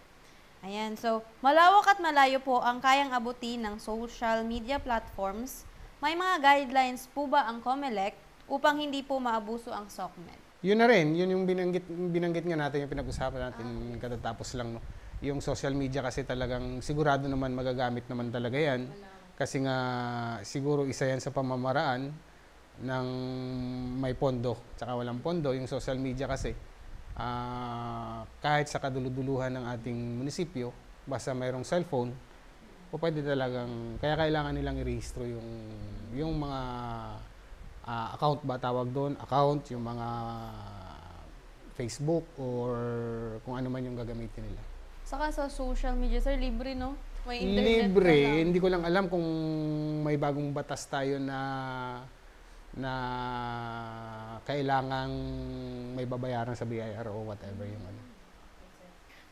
Ayan, so malawak at malayo po ang kayang abutin ng social media platforms. May mga guidelines po ba ang COMELEC upang hindi po maabuso ang SOCMED?
Yun na rin, yun yung binanggit nga natin, yung pinag-usapan natin katatapos lang. No? Yung social media kasi talagang sigurado naman magagamit naman talaga yan. Kasi nga siguro isa yan sa pamamaraan ng may pondo tsaka walang pondo. Yung social media kasi kahit sa kaduluduluhan ng ating munisipyo, basta mayroong cellphone, o pwede talagang, kaya kailangan nilang i-rehistro yung mga account ba tawag doon, account, yung mga Facebook or kung ano man yung gagamitin nila.
Saka sa social media, sir, libre, no? May internet
Libre.
ka lang.
Hindi ko lang alam kung may bagong batas tayo na kailangang may babayaran sa BIR o whatever yung ano.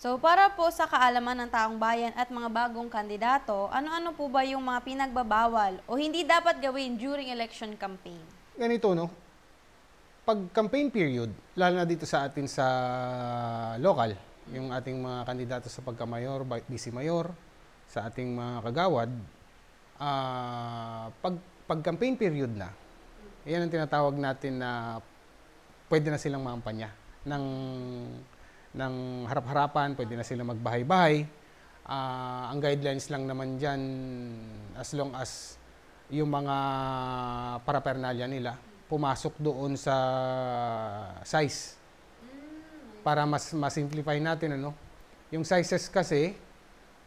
So, para po sa kaalaman ng taong bayan at mga bagong kandidato, ano-ano po ba yung mga pinagbabawal o hindi dapat gawin during election campaign?
Ganito, no? Pag campaign period, lalo na dito sa atin sa local, yung ating mga kandidato sa pagkamayor, vice mayor, sa ating mga kagawad, pag campaign period na, yan ang tinatawag natin na pwede na silang maampanya ng harap-harapan, pwede na sila magbahay-bahay. Ang guidelines lang naman dyan, as long as yung mga paraphernalia nila pumasok doon sa size. Para mas-simplify natin, ano? Yung sizes kasi,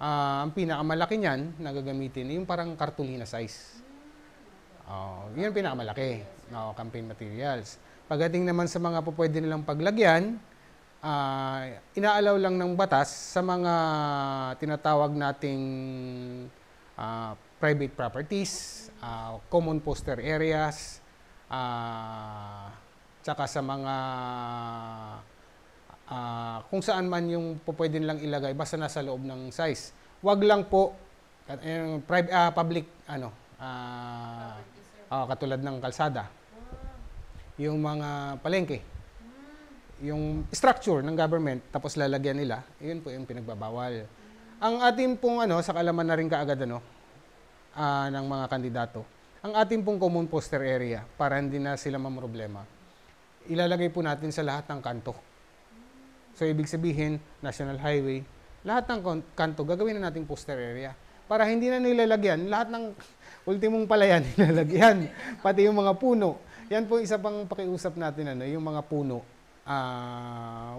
ang pinakamalaki niyan na gagamitin, yung parang cartolina size. Yun ang pinakamalaki, campaign materials. Pagdating naman sa mga pwede nilang paglagyan, inaalaw lang ng batas sa mga tinatawag nating private properties, common poster areas, tsaka sa mga kung saan man yung pwede nilang ilagay basta nasa loob ng size. Wag lang po public katulad ng kalsada. Yung mga palengke. Yung structure ng government tapos lalagyan nila, yun po yung pinagbabawal. Ang ating pong sa kaalaman na rin kaagad ng mga kandidato, ang ating pong common poster area para hindi na sila mamroblema, ilalagay po natin sa lahat ng kanto. So, ibig sabihin, National Highway, lahat ng kanto, gagawin na nating poster area. Para hindi na nilalagyan, lahat ng ultimong palayan nilalagyan. Pati yung mga puno. Yan po isa pang pakiusap natin, yung mga puno,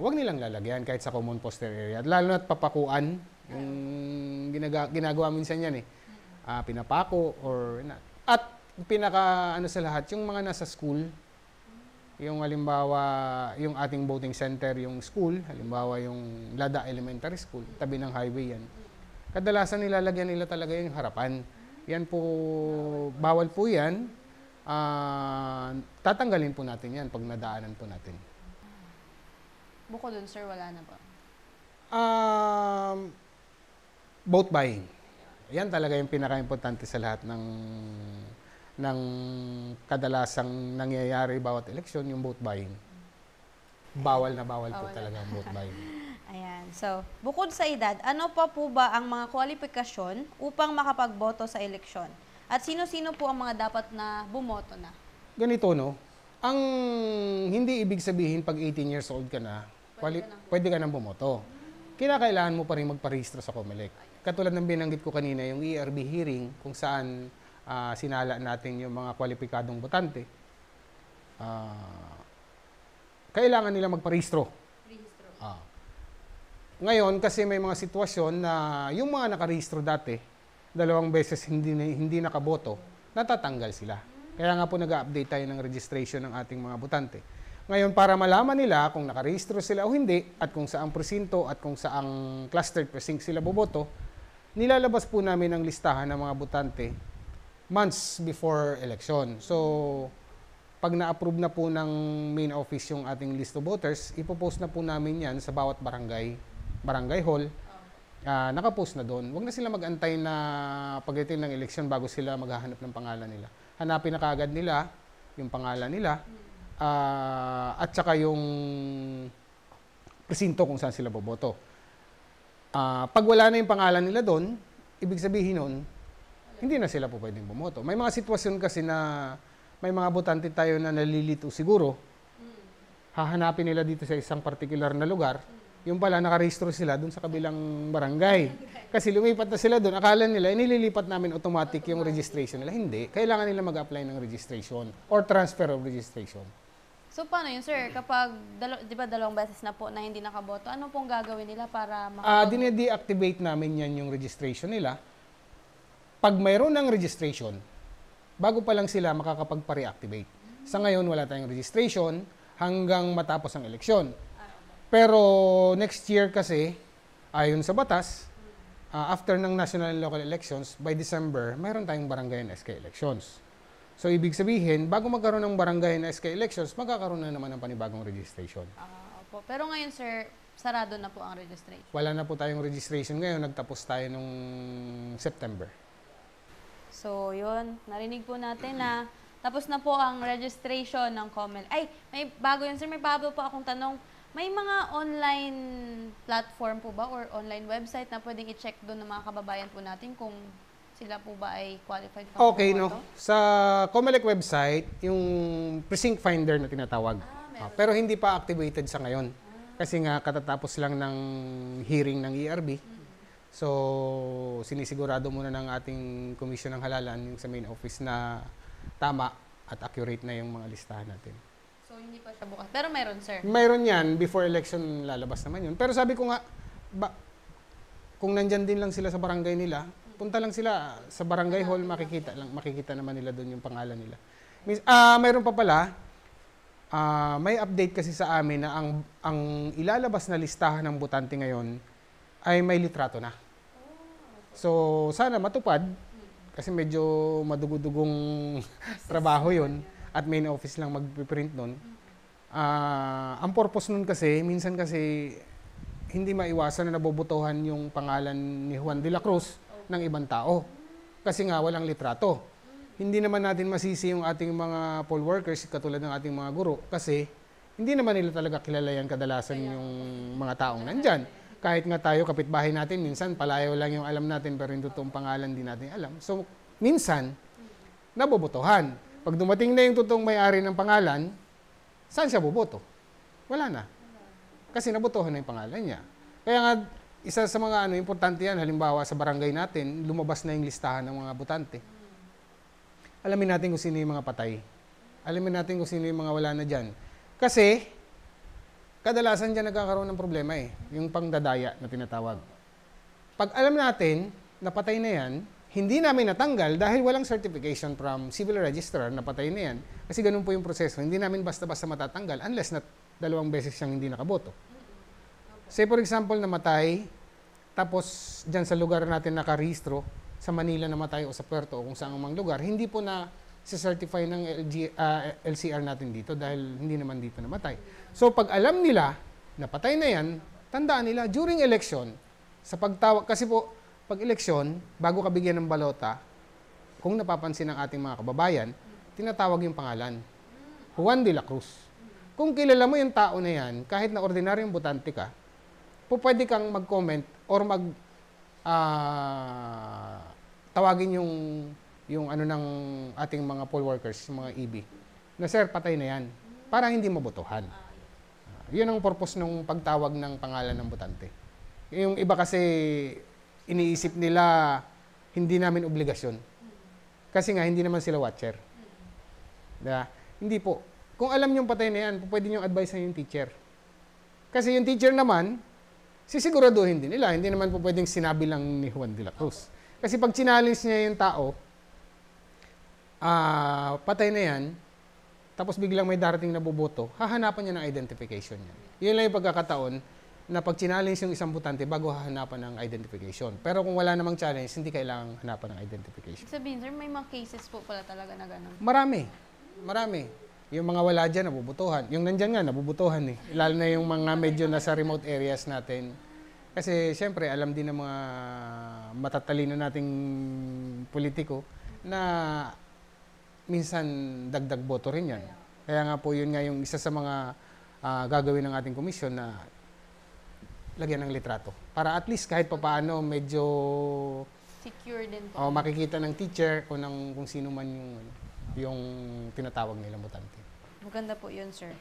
wag nilang lalagyan kahit sa common poster area. Lalo na't papakuan, yung ginagawa minsan yan pinapako at pinaka sa lahat, yung mga nasa school, yung halimbawa, yung ating voting center, yung school, halimbawa yung Lada Elementary School, tabi ng highway yan. Kadalasan nilalagyan nila talaga yung harapan. Yan po, bawal po yan. Tatanggalin po natin yan pag nadaanan po natin.
Bukod dun, sir, wala na ba?
Vote buying. Yan talaga yung pinaka-importante sa lahat ng kadalasang nangyayari bawat eleksyon, yung vote buying. Bawal na bawal po talaga ang vote buying.
Ayan. So, bukod sa edad, ano pa po ba ang mga kwalifikasyon upang makapagboto sa eleksyon? At sino-sino po ang mga dapat na bumoto na?
Ganito, no? Ang hindi ibig sabihin pag 18 years old ka na, pwede ka nang bumoto. Kinakailangan mo pa rin magparehistro sa COMELEC. Katulad ng binanggit ko kanina, yung ERB hearing, kung saan sinala natin yung mga kwalipikadong botante, kailangan nila magparehistro. Ngayon, kasi may mga sitwasyon na yung mga nakarehistro dati, 2 beses hindi nakaboto, natatanggal sila. Kaya nga po nag-update tayo ng registration ng ating mga botante. Ngayon, para malaman nila kung nakarehistro sila o hindi, at kung saang presinto at kung saang clustered precinct sila boboto, nilalabas po namin ang listahan ng mga botante months before election. So, pag na-approve na po ng main office yung ating list of voters, ipopost na po namin yan sa bawat barangay hall. Nakapost na doon. Huwag na sila mag-antay na pagdating ng eleksyon bago sila maghahanap ng pangalan nila. Hanapin na kaagad nila yung pangalan nila at saka yung presinto kung saan sila boboto. Pag wala na yung pangalan nila doon, ibig sabihin nun, hindi na sila po pwedeng bumoto. May mga sitwasyon kasi na may mga botante tayo na nalilito siguro hahanapin nila dito sa isang particular na lugar, yung pala nakarehistro sila dun sa kabilang barangay. Kasi lumipat na sila dun, akala nila, nililipat namin automatic yung registration nila. Hindi. Kailangan nila mag-apply ng registration or transfer of registration.
So, paano yun, sir? Kapag, di ba, 2 beses na po na hindi nakaboto, ano pong gagawin nila para
Dine-deactivate namin yan yung registration nila. Pag mayroon ng registration, bago pa lang sila makakapagpa-reactivate. Sa ngayon, wala tayong registration hanggang matapos ang eleksyon. Pero next year kasi, ayon sa batas, after ng national and local elections, by December, mayroon tayong barangay and SK elections. So, ibig sabihin, bago magkaroon ng barangay and SK elections, magkakaroon na naman ng panibagong registration.
Opo. Pero ngayon, sir, sarado na po ang registration.
Wala na po tayong registration ngayon. Nagtapos tayo nung September.
So, yun. Narinig po natin na tapos na po ang registration ng COMELEC. Ay, may bago yun, sir. May bago po akong tanong. May mga online platform po ba or online website na pwedeng i-check doon ng mga kababayan po natin kung sila po ba ay qualified pa?
Okay, no. Sa COMELEC website, yung precinct finder na tinatawag. Pero hindi pa activated sa ngayon. Kasi nga katatapos lang ng hearing ng ERB. So, sinisigurado muna ng ating Komisyon ng Halalan, yung sa main office, na tama at accurate na yung mga listahan natin.
So, hindi pa siya bukas. Pero meron, sir?
Mayroon yan. Before election, lalabas naman yun. Pero sabi ko nga, kung nandyan din lang sila sa barangay nila, punta lang sila sa barangay hall, makikita naman nila doon yung pangalan nila. Mayroon pa pala, may update kasi sa amin na ang ilalabas na listahan ng botante ngayon ay may litrato na. So, sana matupad, kasi medyo madugudugong trabaho yun, at main office lang mag-print nun. Ang purpose nun kasi, minsan kasi, hindi maiwasan na nabobotohan yung pangalan ni Juan de la Cruz ng ibang tao. Kasi nga, walang litrato. Hindi naman natin masisi yung ating mga poll workers, katulad ng ating mga guro, kasi hindi naman nila talaga kilala yan kadalasan yung mga taong nandyan. Kahit nga tayo, kapitbahay natin, minsan palayo lang yung alam natin, pero yung totoong pangalan di natin alam. So, minsan, nabobotohan. Pag dumating na yung totoong may-ari ng pangalan, saan siya boboto? Wala na. Kasi nabotohan na yung pangalan niya. Kaya nga, isa sa mga importante yan, halimbawa sa barangay natin, lumabas na yung listahan ng mga botante. Alamin natin kung sino yung mga patay. Alamin natin kung sino yung mga wala na dyan. Kasi, kadalasan dyan nagkakaroon ng problema yung pangdadaya na tinatawag. Pag alam natin na patay na yan, hindi namin natanggal dahil walang certification from civil registrar na patay na yan. Kasi ganun po yung proseso. Hindi namin basta-basta matatanggal unless na 2 beses siyang hindi nakaboto. Say for example, namatay, tapos dyan sa lugar natin nakarehistro, sa Manila namatay o sa Puerto o kung saan mang lugar, hindi po na certify ng LCR natin dito dahil hindi naman dito namatay. So pag alam nila na patay na yan, tandaan nila during election, sa pagtawag, kasi po pag eleksyon, bago ka bigyan ng balota, kung napapansin ng ating mga kababayan, tinatawag yung pangalan, Juan de la Cruz. Kung kilala mo yung tao na yan, kahit na ordinaryong botante ka, pwede kang mag-comment or tawagin yung ano ng ating mga poll workers, mga EB, na sir, patay na yan, para hindi mabotohan. Yun ang purpose ng pagtawag ng pangalan ng botante. Yung iba kasi, iniisip nila, hindi namin obligasyon. Kasi nga, hindi naman sila watcher. Diba? Hindi po. Kung alam niyong patay na yan, pwede niyong advise na yung teacher. Kasi yung teacher naman, sisiguraduhin din nila. Hindi naman po pwedeng sinabi lang ni Juan de la Cruz. Kasi pag challenge niya yung tao, patay na yan, tapos biglang may darating na boboto, hahanapan niya ng identification niya. Yun lang yung pagkakataon na pag challenge yung isang botante bago hahanapan ng identification. Pero kung wala namang challenge, hindi kailangang hanapan ng identification.
Sabihin, sir, may mga cases po pala talaga na gano'n?
Marami. Yung mga wala dyan, nabubutuhan. Yung nandyan nga, nabubutuhan Lalo na yung mga medyo nasa remote areas natin. Kasi, siyempre, alam din ng mga matatalino nating politiko na minsan dagdag boto rin yan. Kaya nga po, yun nga yung isa sa mga gagawin ng ating komisyon na lagyan ng litrato. Para at least kahit papaano medyo
secure din po.
Makikita ng teacher o ng kung sino man yung tinatawag nilang botante.
Maganda po yun, sir.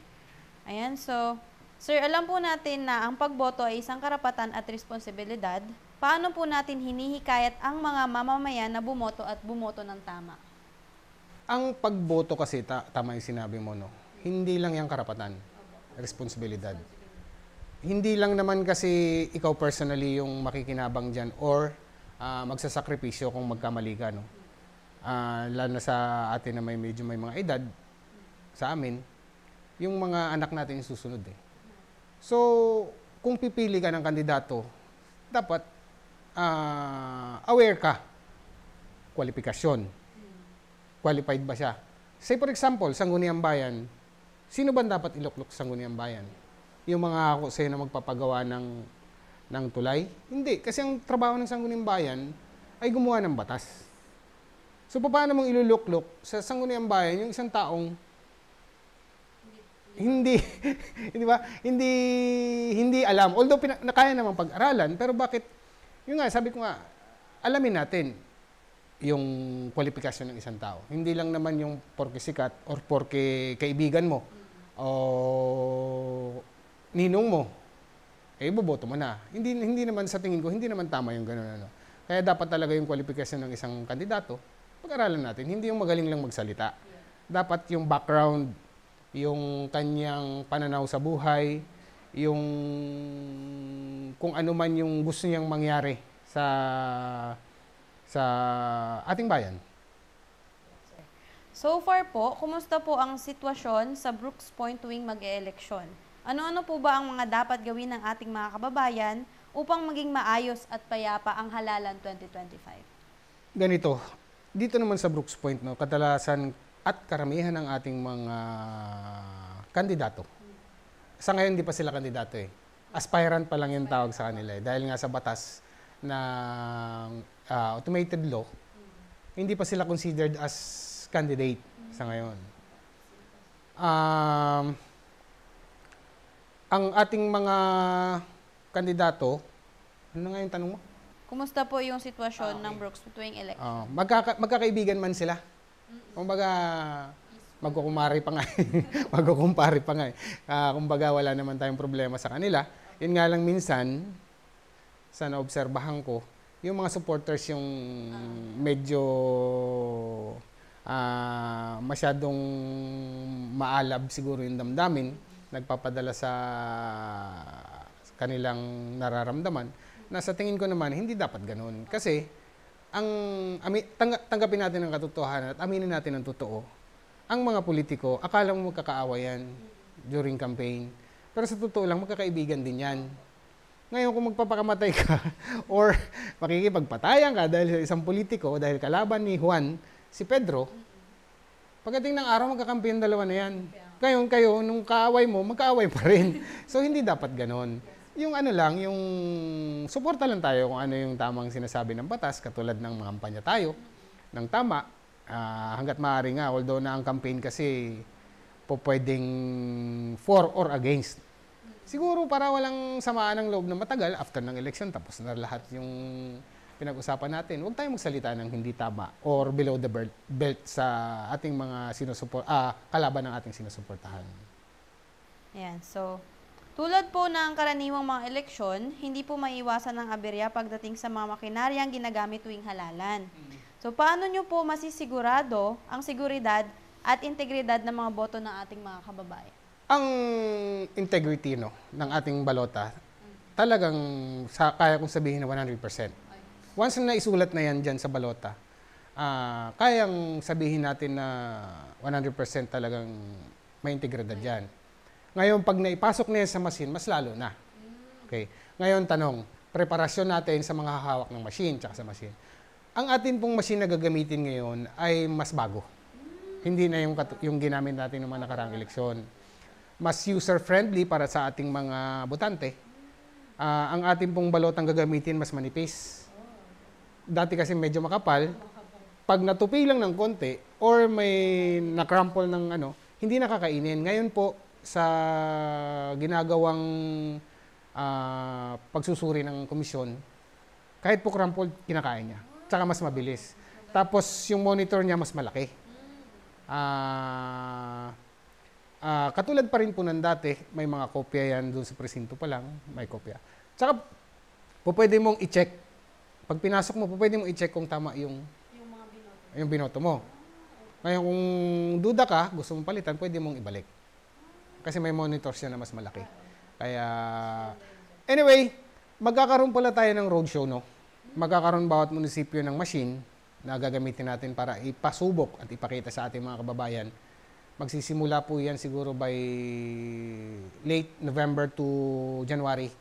Ayan, so, sir, alam po natin na ang pagboto ay isang karapatan at responsibilidad. Paano po natin hinihikayat ang mga mamamayan na bumoto at bumoto ng tama?
Ang pagboto kasi, tama yung sinabi mo, no? Hindi lang yung karapatan, responsibilidad. Hindi lang naman kasi ikaw personally yung makikinabang dyan or magsasakripisyo kung magkamali ka, no? Lalo na sa atin na medyo may mga edad, sa amin, yung mga anak natin yung susunod eh. So, kung pipili ka ng kandidato, dapat aware ka. Kwalifikasyon. Qualified ba siya? Say for example, Sangguniang Bayan, sino ba dapat iluklok sa Sangguniang Bayan? Yung mga ako sa'yo na magpapagawa ng tulay? Hindi, kasi ang trabaho ng Sangguniang Bayan ay gumawa ng batas. So, paano mong iluluklok sa Sangguniang Bayan yung isang taong hindi ba? Hindi alam. Although kaya naman pag-aralan, pero bakit yung nga sabi ko nga alamin natin yung kwalifikasyon ng isang tao. Hindi lang naman yung porke sikat or porke kaibigan mo o ninong mo. Boboto mo na. Hindi naman sa tingin ko, hindi naman tama yung gano'n ano. Kaya dapat talaga yung kwalifikasyon ng isang kandidato, pag-aralan natin. Hindi yung magaling lang magsalita. Dapat yung background, yung kanyang pananaw sa buhay, yung kung ano man yung gusto niyang mangyari sa ating bayan.
So far po, kumusta po ang sitwasyon sa Brooks Point tuwing mag-e-eleksyon? Ano-ano po ba ang mga dapat gawin ng ating mga kababayan upang maging maayos at payapa ang halalan 2025?
Ganito, dito naman sa Brooks Point, no, kadalasan at karamihan ng ating mga kandidato. Sa ngayon, hindi pa sila kandidato eh. Aspirant pa lang yung tawag sa kanila eh. Dahil nga sa batas ng automated law, hindi pa sila considered as candidate sa ngayon. Ang ating mga kandidato, ano nga yung tanong mo?
Kumusta po yung sitwasyon ng Brooks tuwing election?
Magkakaibigan man sila. Kumbaga, magkukumpare pa nga. Magkukumpare pa nga. Kumbaga, wala naman tayong problema sa kanila. Yun nga lang minsan, sa naobserbahan ko, yung mga supporters yung medyo masyadong maalab siguro yung damdamin, nagpapadala sa kanilang nararamdaman, na sa tingin ko naman, hindi dapat ganun. Kasi, tanggapin natin ang katotohanan at aminin natin ang totoo. Ang mga politiko, akala mo magkakaawayan during campaign. Pero sa totoo lang, magkakaibigan din yan. Ngayon, kung magpapakamatay ka or makikipagpatayan ka dahil sa isang politiko, dahil kalaban ni Juan, si Pedro, pagdating ng araw, magkakampi yung dalawa na yan. Ngayon, kayo, nung kaaway mo, magkaaway pa rin. So, hindi dapat ganon. Yung ano lang, yung suporta lang tayo kung ano yung tamang sinasabi ng batas, katulad ng mga kampanya tayo, ng tama, hanggat maaari nga, although na ang campaign kasi po pwedeng for or against. Siguro para walang samaan ng loob na matagal, after ng election, tapos na lahat yung pinag-usapan natin, huwag tayong magsalita ng hindi tama or below the belt sa ating mga kalaban ng ating sinusuportahan.
Ayan, so tulad po ng karaniwang mga eleksyon, hindi po maiwasan ng aberya pagdating sa mga makinaryang ginagamit tuwing halalan. So, paano nyo po masisigurado ang seguridad at integridad ng mga boto ng ating mga kababayan?
Ang integrity ng ating balota, talagang kaya kong sabihin na 100%. Once na naisulat na yan dyan sa balota, kayang sabihin natin na 100% talagang may integridad dyan. Ngayon, pag naipasok na yan sa machine, mas lalo na. Okay. Ngayon, tanong, preparasyon natin sa mga hahawak ng machine tsaka sa machine. Ang atin pong machine na gagamitin ngayon ay mas bago. Hindi na yung ginamit natin ng mga nakaraang eleksyon. Mas user-friendly para sa ating mga botante. Ang ating pong balotang gagamitin mas manipis. Dati kasi medyo makapal. Pag natupi lang ng konti or may nakrumple ng hindi nakakainin. Ngayon po, sa ginagawang pagsusuri ng komisyon, kahit po crumpled, kinakain niya. Tsaka mas mabilis. Tapos yung monitor niya mas malaki. Katulad pa rin po ng dati, may mga kopya yan doon sa presinto pa lang, may kopya. Tsaka, pwede mong i-check. Pag pinasok mo, pwede mong i-check kung tama yung binoto mo. Ngayon, kung duda ka, gusto mong palitan, pwede mong ibalik. Kasi may monitor siya na mas malaki. Kaya, anyway, magkakaroon pala tayo ng roadshow, no? Magkakaroon bawat munisipyo ng machine na gagamitin natin para ipasubok at ipakita sa ating mga kababayan. Magsisimula po yan siguro by late November to January.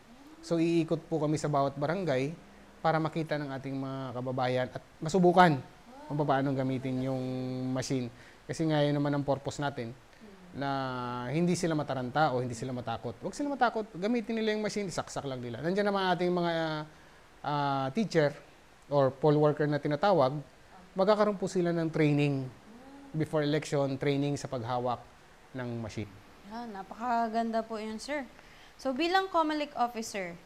So, iikot po kami sa bawat barangay para makita ng ating mga kababayan at masubukan kung paano gamitin yung machine. Kasi nga yun naman ang purpose natin, na hindi sila mataranta o hindi sila matakot. Huwag sila matakot, gamitin nila yung machine, saksak lang nila. Nandiyan naman ating mga teacher or poll worker na tinatawag, magkakaroon po sila ng training before election, training sa paghawak ng machine.
Napakaganda po yun, sir. So bilang COMELEC officer,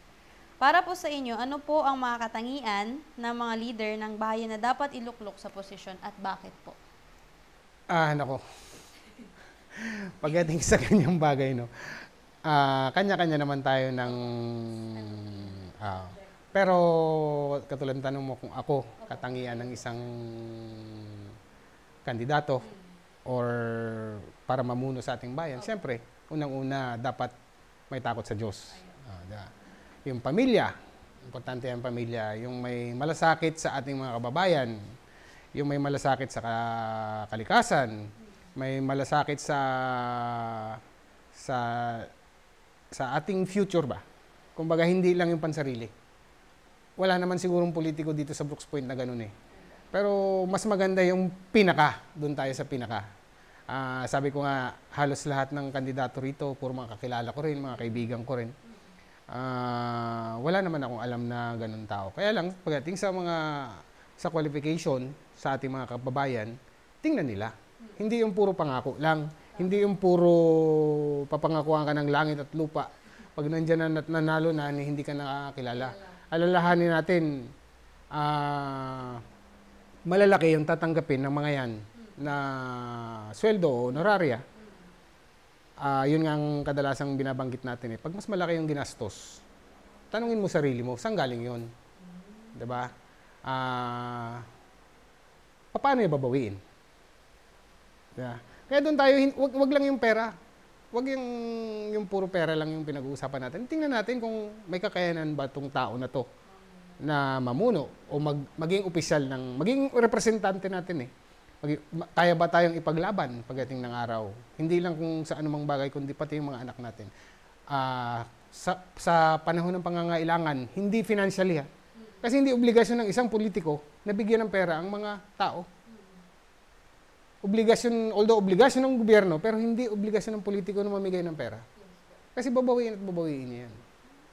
para po sa inyo, ano po ang mga katangian ng mga leader ng bayan na dapat iluklok sa posisyon at bakit po?
Nako. Pagdating sa kanyang bagay, no? Kanya-kanya naman tayo ng... pero katulad tanong mo kung ako, katangian ng isang kandidato or para mamuno sa ating bayan, siyempre, unang-una, dapat may takot sa Diyos. Yung pamilya, importante ang pamilya, yung may malasakit sa ating mga kababayan, yung may malasakit sa kalikasan, may malasakit sa ating future ba? Kumbaga, hindi lang yung pansarili. Wala naman sigurong politiko dito sa Brooks Point na ganun eh. Pero mas maganda yung pinaka, doon tayo sa pinaka. Sabi ko nga, halos lahat ng kandidato rito, puro mga kakilala ko rin, mga kaibigan ko rin. Wala naman akong alam na ganun tao. Kaya lang, pagdating sa qualification sa ating mga kababayan, tingnan nila. Hindi yung puro pangako lang. Hindi yung puro papangakuan ka ng langit at lupa. Pag nandiyan na nanalo na, hindi ka nakakilala. Alalahanin natin, malalaki yung tatanggapin ng mga yan na sweldo o honoraria. Yun nga ang kadalasang binabanggit natin eh. Pag mas malaki yung ginastos, tanungin mo sarili mo, saan galing yun? Diba? Paano yung babawiin? Yeah. Kaya doon tayo, wag lang yung pera. Wag yung puro pera lang yung pinag-uusapan natin. Tingnan natin kung may kakayanan ba itong tao na to na mamuno o maging opisyal maging representante natin eh. Kaya ba tayong ipaglaban pagdating ng araw? Hindi lang kung sa anumang bagay, kundi pati yung mga anak natin. Sa panahon ng pangangailangan, hindi financially ha. Kasi hindi obligasyon ng isang politiko na bigyan ng pera ang mga tao. Although obligasyon ng gobyerno, pero hindi obligasyon ng politiko na mamigay ng pera. Kasi babawiin at babawiin niya yan.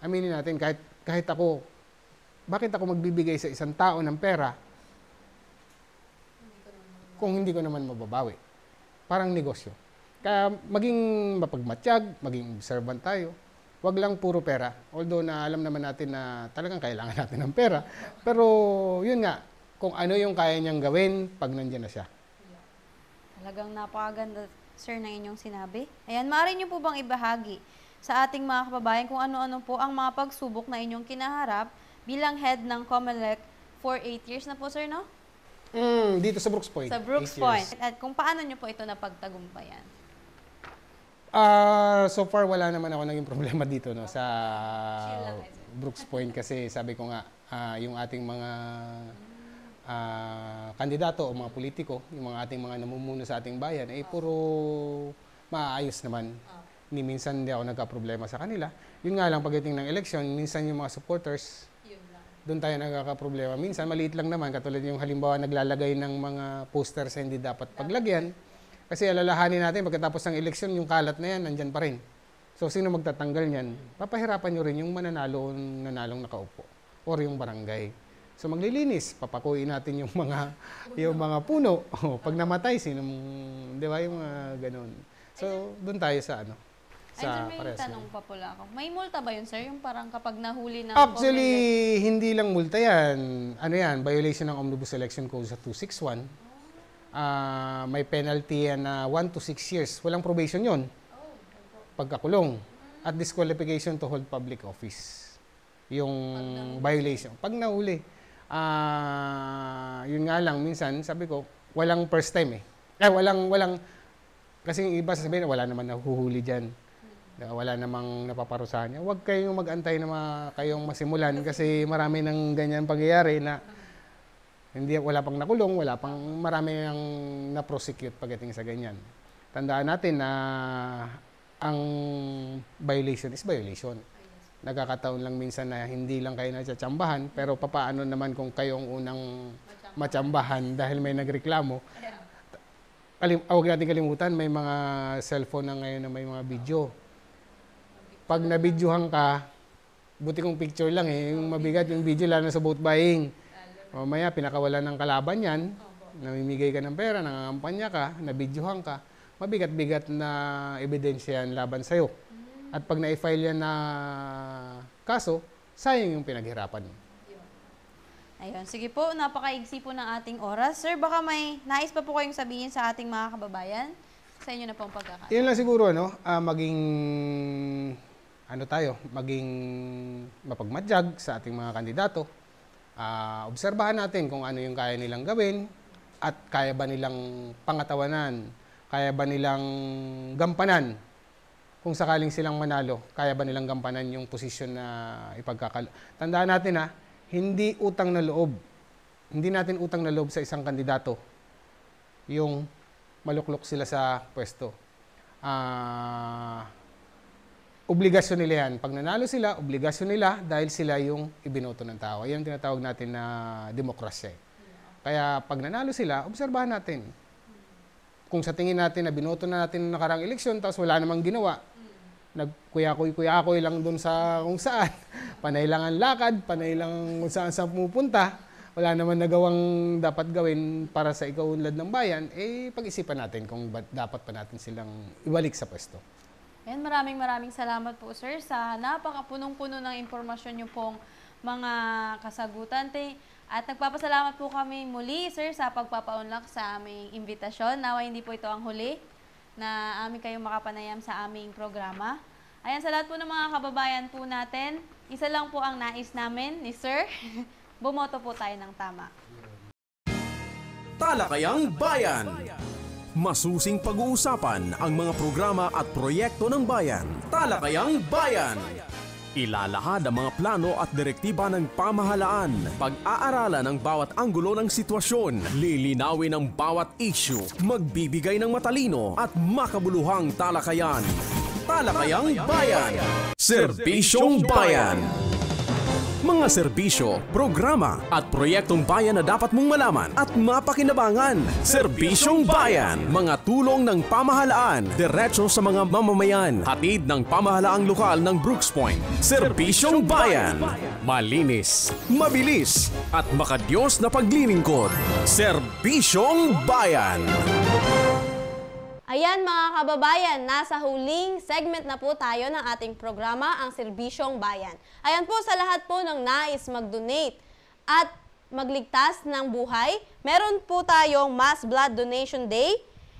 Aminin natin, kahit ako, bakit ako magbibigay sa isang tao ng pera kung hindi ko naman mababawi? Parang negosyo. Kaya maging mapagmatsyag, maging observant tayo. Wag lang puro pera. Although na alam naman natin na talagang kailangan natin ng pera. Pero yun nga, kung ano yung kaya niyang gawin pag nandiyan na siya.
Talagang napakaganda, sir, na inyong sinabi. Ayan, maaari niyo po bang ibahagi sa ating mga kababayan kung ano-ano po ang mga pagsubok na inyong kinaharap bilang head ng COMELEC for 8 years na po, sir, no?
Dito sa Brooks Point.
Sa Brooks Point. At kung paano niyo po ito napagtagumpayan?
So far, wala naman ako naging problema dito no, sa Brooks Point kasi sabi ko nga, yung ating mga kandidato o mga politiko, yung mga ating mga namumuno sa ating bayan, ay puro maayos naman. Minsan hindi ako nagka-problema sa kanila. Yun nga lang, pagdating ng election, minsan yung mga supporters, doon tayo nagkaka-problema. Minsan, maliit lang naman, katulad yung halimbawa naglalagay ng mga posters na hindi dapat paglagyan. Kasi alalahanin natin, pagkatapos ng election, yung kalat na yan, nandyan pa rin. So, sino magtatanggal niyan? Papahirapan nyo rin yung nanalong nakaupo or yung barangay. So maglilinis, papakuin natin yung mga puno. Pag namatay, di ba yung mga ganun. So doon tayo sa
may tanong pa pula ako. May multa ba yun, sir? Yung parang kapag nahuli ng
Actually, hindi lang multa yan. Violation ng Omnibus Election Code sa 261. May penalty yan na 1 to 6 years. Walang probation yun. pagkakulong at disqualification to hold public office. Yung violation. Pag nahuli, yun nga lang, minsan, sabi ko, walang first time eh. Walang, kasi yung iba sasabihin, wala naman nahuhuli dyan. Wala namang napaparusahan niya. Huwag kayong mag-antay na kayong masimulan kasi marami ng ganyan pangyayari na wala pang nakulong, marami nang na-prosecute pagdating sa ganyan. Tandaan natin na ang violation is violation. Nagkakataon lang minsan na hindi lang kayo natsatsambahan, pero papaano naman kung kayong unang matsambahan dahil may nagreklamo. Huwag natin kalimutan, may mga cellphone na ngayon na may mga video. Pag nabidyohan ka, buti kong picture lang yung mabigat yung video, lalo na sa boat buying. Mamaya, pinakawalan ng kalaban yan, namimigay ka ng pera, nangangampanya ka, nabidyohan ka, mabigat-bigat na ebidensya yan laban sa'yo. At pag na-file yan na kaso, sayang yung pinaghirapan mo.
Ayun, sige po, napakaigsi po ng ating oras. Sir, baka may nais pa po kayong sabihin sa ating mga kababayan? Sa inyo na pong pagkakataon.
Yun lang siguro, maging mapagmatyag sa ating mga kandidato. Obserbahan natin kung ano yung kaya nilang gawin at kaya ba nilang pangatawanan, kaya ba nilang gampanan. Kung sakaling silang manalo, kaya ba nilang gampanan yung posisyon na Tandaan natin hindi utang na loob. Hindi natin utang na loob sa isang kandidato yung maluklok sila sa pwesto. Obligasyon nila yan. Pag nanalo sila, obligasyon nila dahil sila yung ibinoto ng tao. Yan ang tinatawag natin na demokrasya. Kaya pag nanalo sila, obserbahan natin. Kung sa tingin natin na binoto na natin ng nakarang eleksyon tapos wala namang ginawa, nagkuyakoy lang dun sa kung saan. Panay lang ang lakad, panay lang kung saan pumupunta. Wala naman nagawang dapat gawin para sa ikaunlad ng bayan, pag-isipan natin kung dapat pa natin silang ibalik sa pwesto.
Ayan, maraming salamat po, sir, sa napakapunong-puno ng impormasyon niyo pong mga kasagutan. At nagpapasalamat po kami muli, sir, sa pagpapaunlak sa aming imbitasyon. Nawa hindi po ito ang huli na amin kayong makapanayam sa aming programa. Ayan, sa lahat po ng mga kababayan po natin, isa lang po ang nais namin ni sir. Bumoto po tayo ng tama.
Talakayang Bayan. Masusing pag-uusapan ang mga programa at proyekto ng bayan. Talakayang Bayan. Ilalahad ang mga plano at direktiba ng pamahalaan. Pag-aaralan ang bawat anggulo ng sitwasyon. Lilinawin ang bawat issue. Magbibigay ng matalino at makabuluhang talakayan. Talakayang Bayan. Serbisyong Bayan. Mga serbisyo, programa at proyektong bayan na dapat mong malaman at mapakinabangan. Serbisyong Bayan. Mga tulong ng pamahalaan, diretso sa mga mamamayan. Hatid ng pamahalaang lokal ng Brooks Point. Serbisyong Bayan. Malinis, mabilis at makadiyos na paglilingkod. Serbisyong Bayan.
Ayan mga kababayan, nasa huling segment na po tayo ng ating programa, ang Serbisyong Bayan. Ayan po sa lahat po ng nais mag-donate at magligtas ng buhay, meron po tayong Mass Blood Donation Day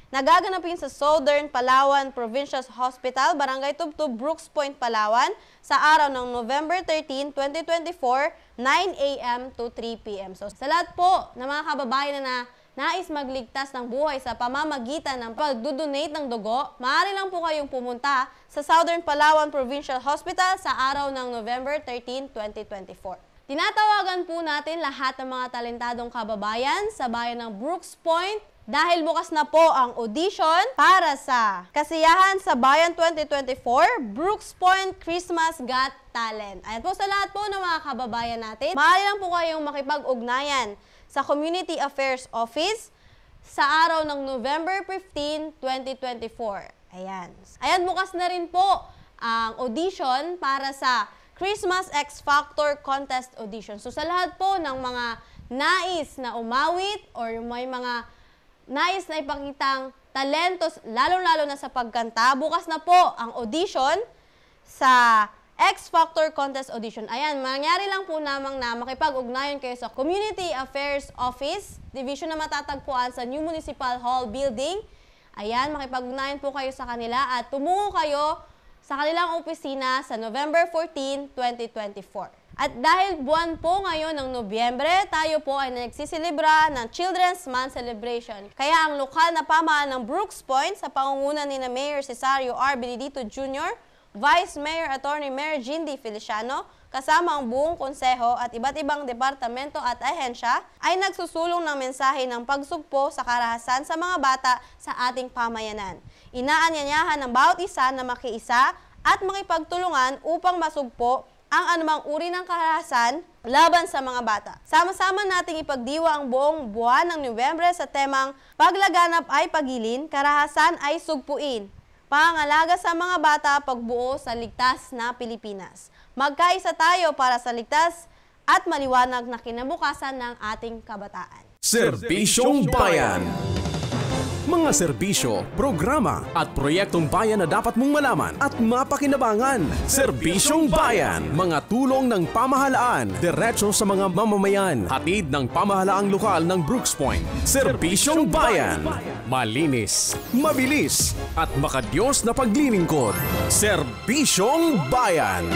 na gaganapin sa Southern Palawan Provincial Hospital, Barangay Tubtub, Brooks Point, Palawan sa araw ng November 13, 2024, 9 a.m. to 3 p.m. So sa lahat po ng mga kababayan na nais magligtas ng buhay sa pamamagitan ng pagdodonate ng dugo, maaari lang po kayong pumunta sa Southern Palawan Provincial Hospital sa araw ng November 13, 2024. Tinatawagan po natin lahat ng mga talentadong kababayan sa bayan ng Brooks Point dahil bukas na po ang audition para sa Kasiyahan sa Bayan 2024 Brooks Point Christmas Got Talent. Ayan po sa lahat po ng mga kababayan natin, maaari lang po kayong makipag-ugnayan sa Community Affairs Office sa araw ng November 15, 2024. Ayan. Ayan, bukas na rin po ang audition para sa Christmas X Factor Contest Audition. So sa lahat po ng mga nais na umawit or may mga nais na ipakitang talentos, lalo-lalo na sa pagkanta, bukas na po ang audition sa X Factor Contest Audition. Ayan, mangyari lang po namang na makipag-ugnayan kayo sa Community Affairs Office, division na matatagpuan sa New Municipal Hall Building. Ayan, makipag-ugnayan po kayo sa kanila at tumungo kayo sa kanilang opisina sa November 14, 2024. At dahil buwan po ngayon ng Nobyembre, tayo po ay nagsisilibra ng Children's Month Celebration. Kaya ang lokal na pamahalaan ng Brooks Point sa pangunguna ni Mayor Cesario R. Benedito Jr., Vice Mayor Attorney Mary Jindy Feliciano, kasama ang buong konseho at iba't ibang departamento at ahensya, ay nagsusulong ng mensahe ng pagsugpo sa karahasan sa mga bata sa ating pamayanan. Inaanyayahan ng bawat isa na makiisa at makipagtulungan upang masugpo ang anumang uri ng karahasan laban sa mga bata. Sama-sama nating ipagdiwa ang buong buwan ng Nobyembre sa temang Paglaganap ay pagilin, karahasan ay sugpuin. Pangangalaga sa mga bata, pagbuo sa ligtas na Pilipinas. Magkaisa tayo para sa ligtas at maliwanag na kinabukasan ng ating kabataan.
Serbisyong Bayan. Mga serbisyo, programa at proyektong bayan na dapat mong malaman at mapakinabangan. Serbisyong Bayan. Mga tulong ng pamahalaan, diretso sa mga mamamayan. Hatid ng pamahalaang lokal ng Brooks Point. Serbisyong Bayan. Malinis, mabilis at makadiyos na paglilingkod. Serbisyong Bayan.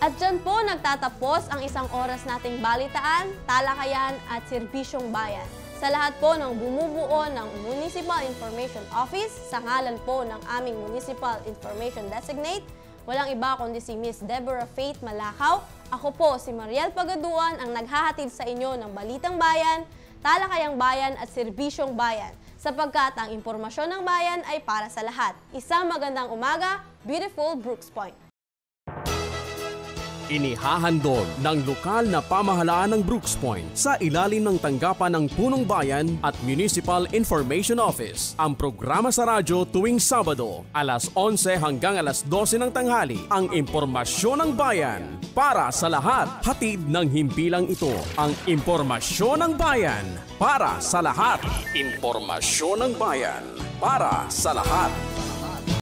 At dyan po nagtatapos ang isang oras nating balitaan, talakayan at serbisyong bayan. Sa lahat po ng bumubuo ng Municipal Information Office, sa ngalan po ng aming Municipal Information Designate, walang iba kundi si Miss Deborah Faith Malakaw. Ako po si Mariel Pagaduan ang naghahatid sa inyo ng Balitang Bayan, Talakayang Bayan at Serbisyong Bayan, sapagkat ang impormasyon ng bayan ay para sa lahat. Isang magandang umaga, beautiful Brooks Point.
Inihahandog ng lokal na pamahalaan ng Brooks Point sa ilalim ng tanggapan ng Punong Bayan at Municipal Information Office. Ang programa sa radyo tuwing Sabado, alas 11 hanggang alas 12 ng tanghali. Ang impormasyon ng bayan para sa lahat. Hatid ng himpilang ito. Ang impormasyon ng bayan para sa lahat. Impormasyon ng bayan para sa lahat.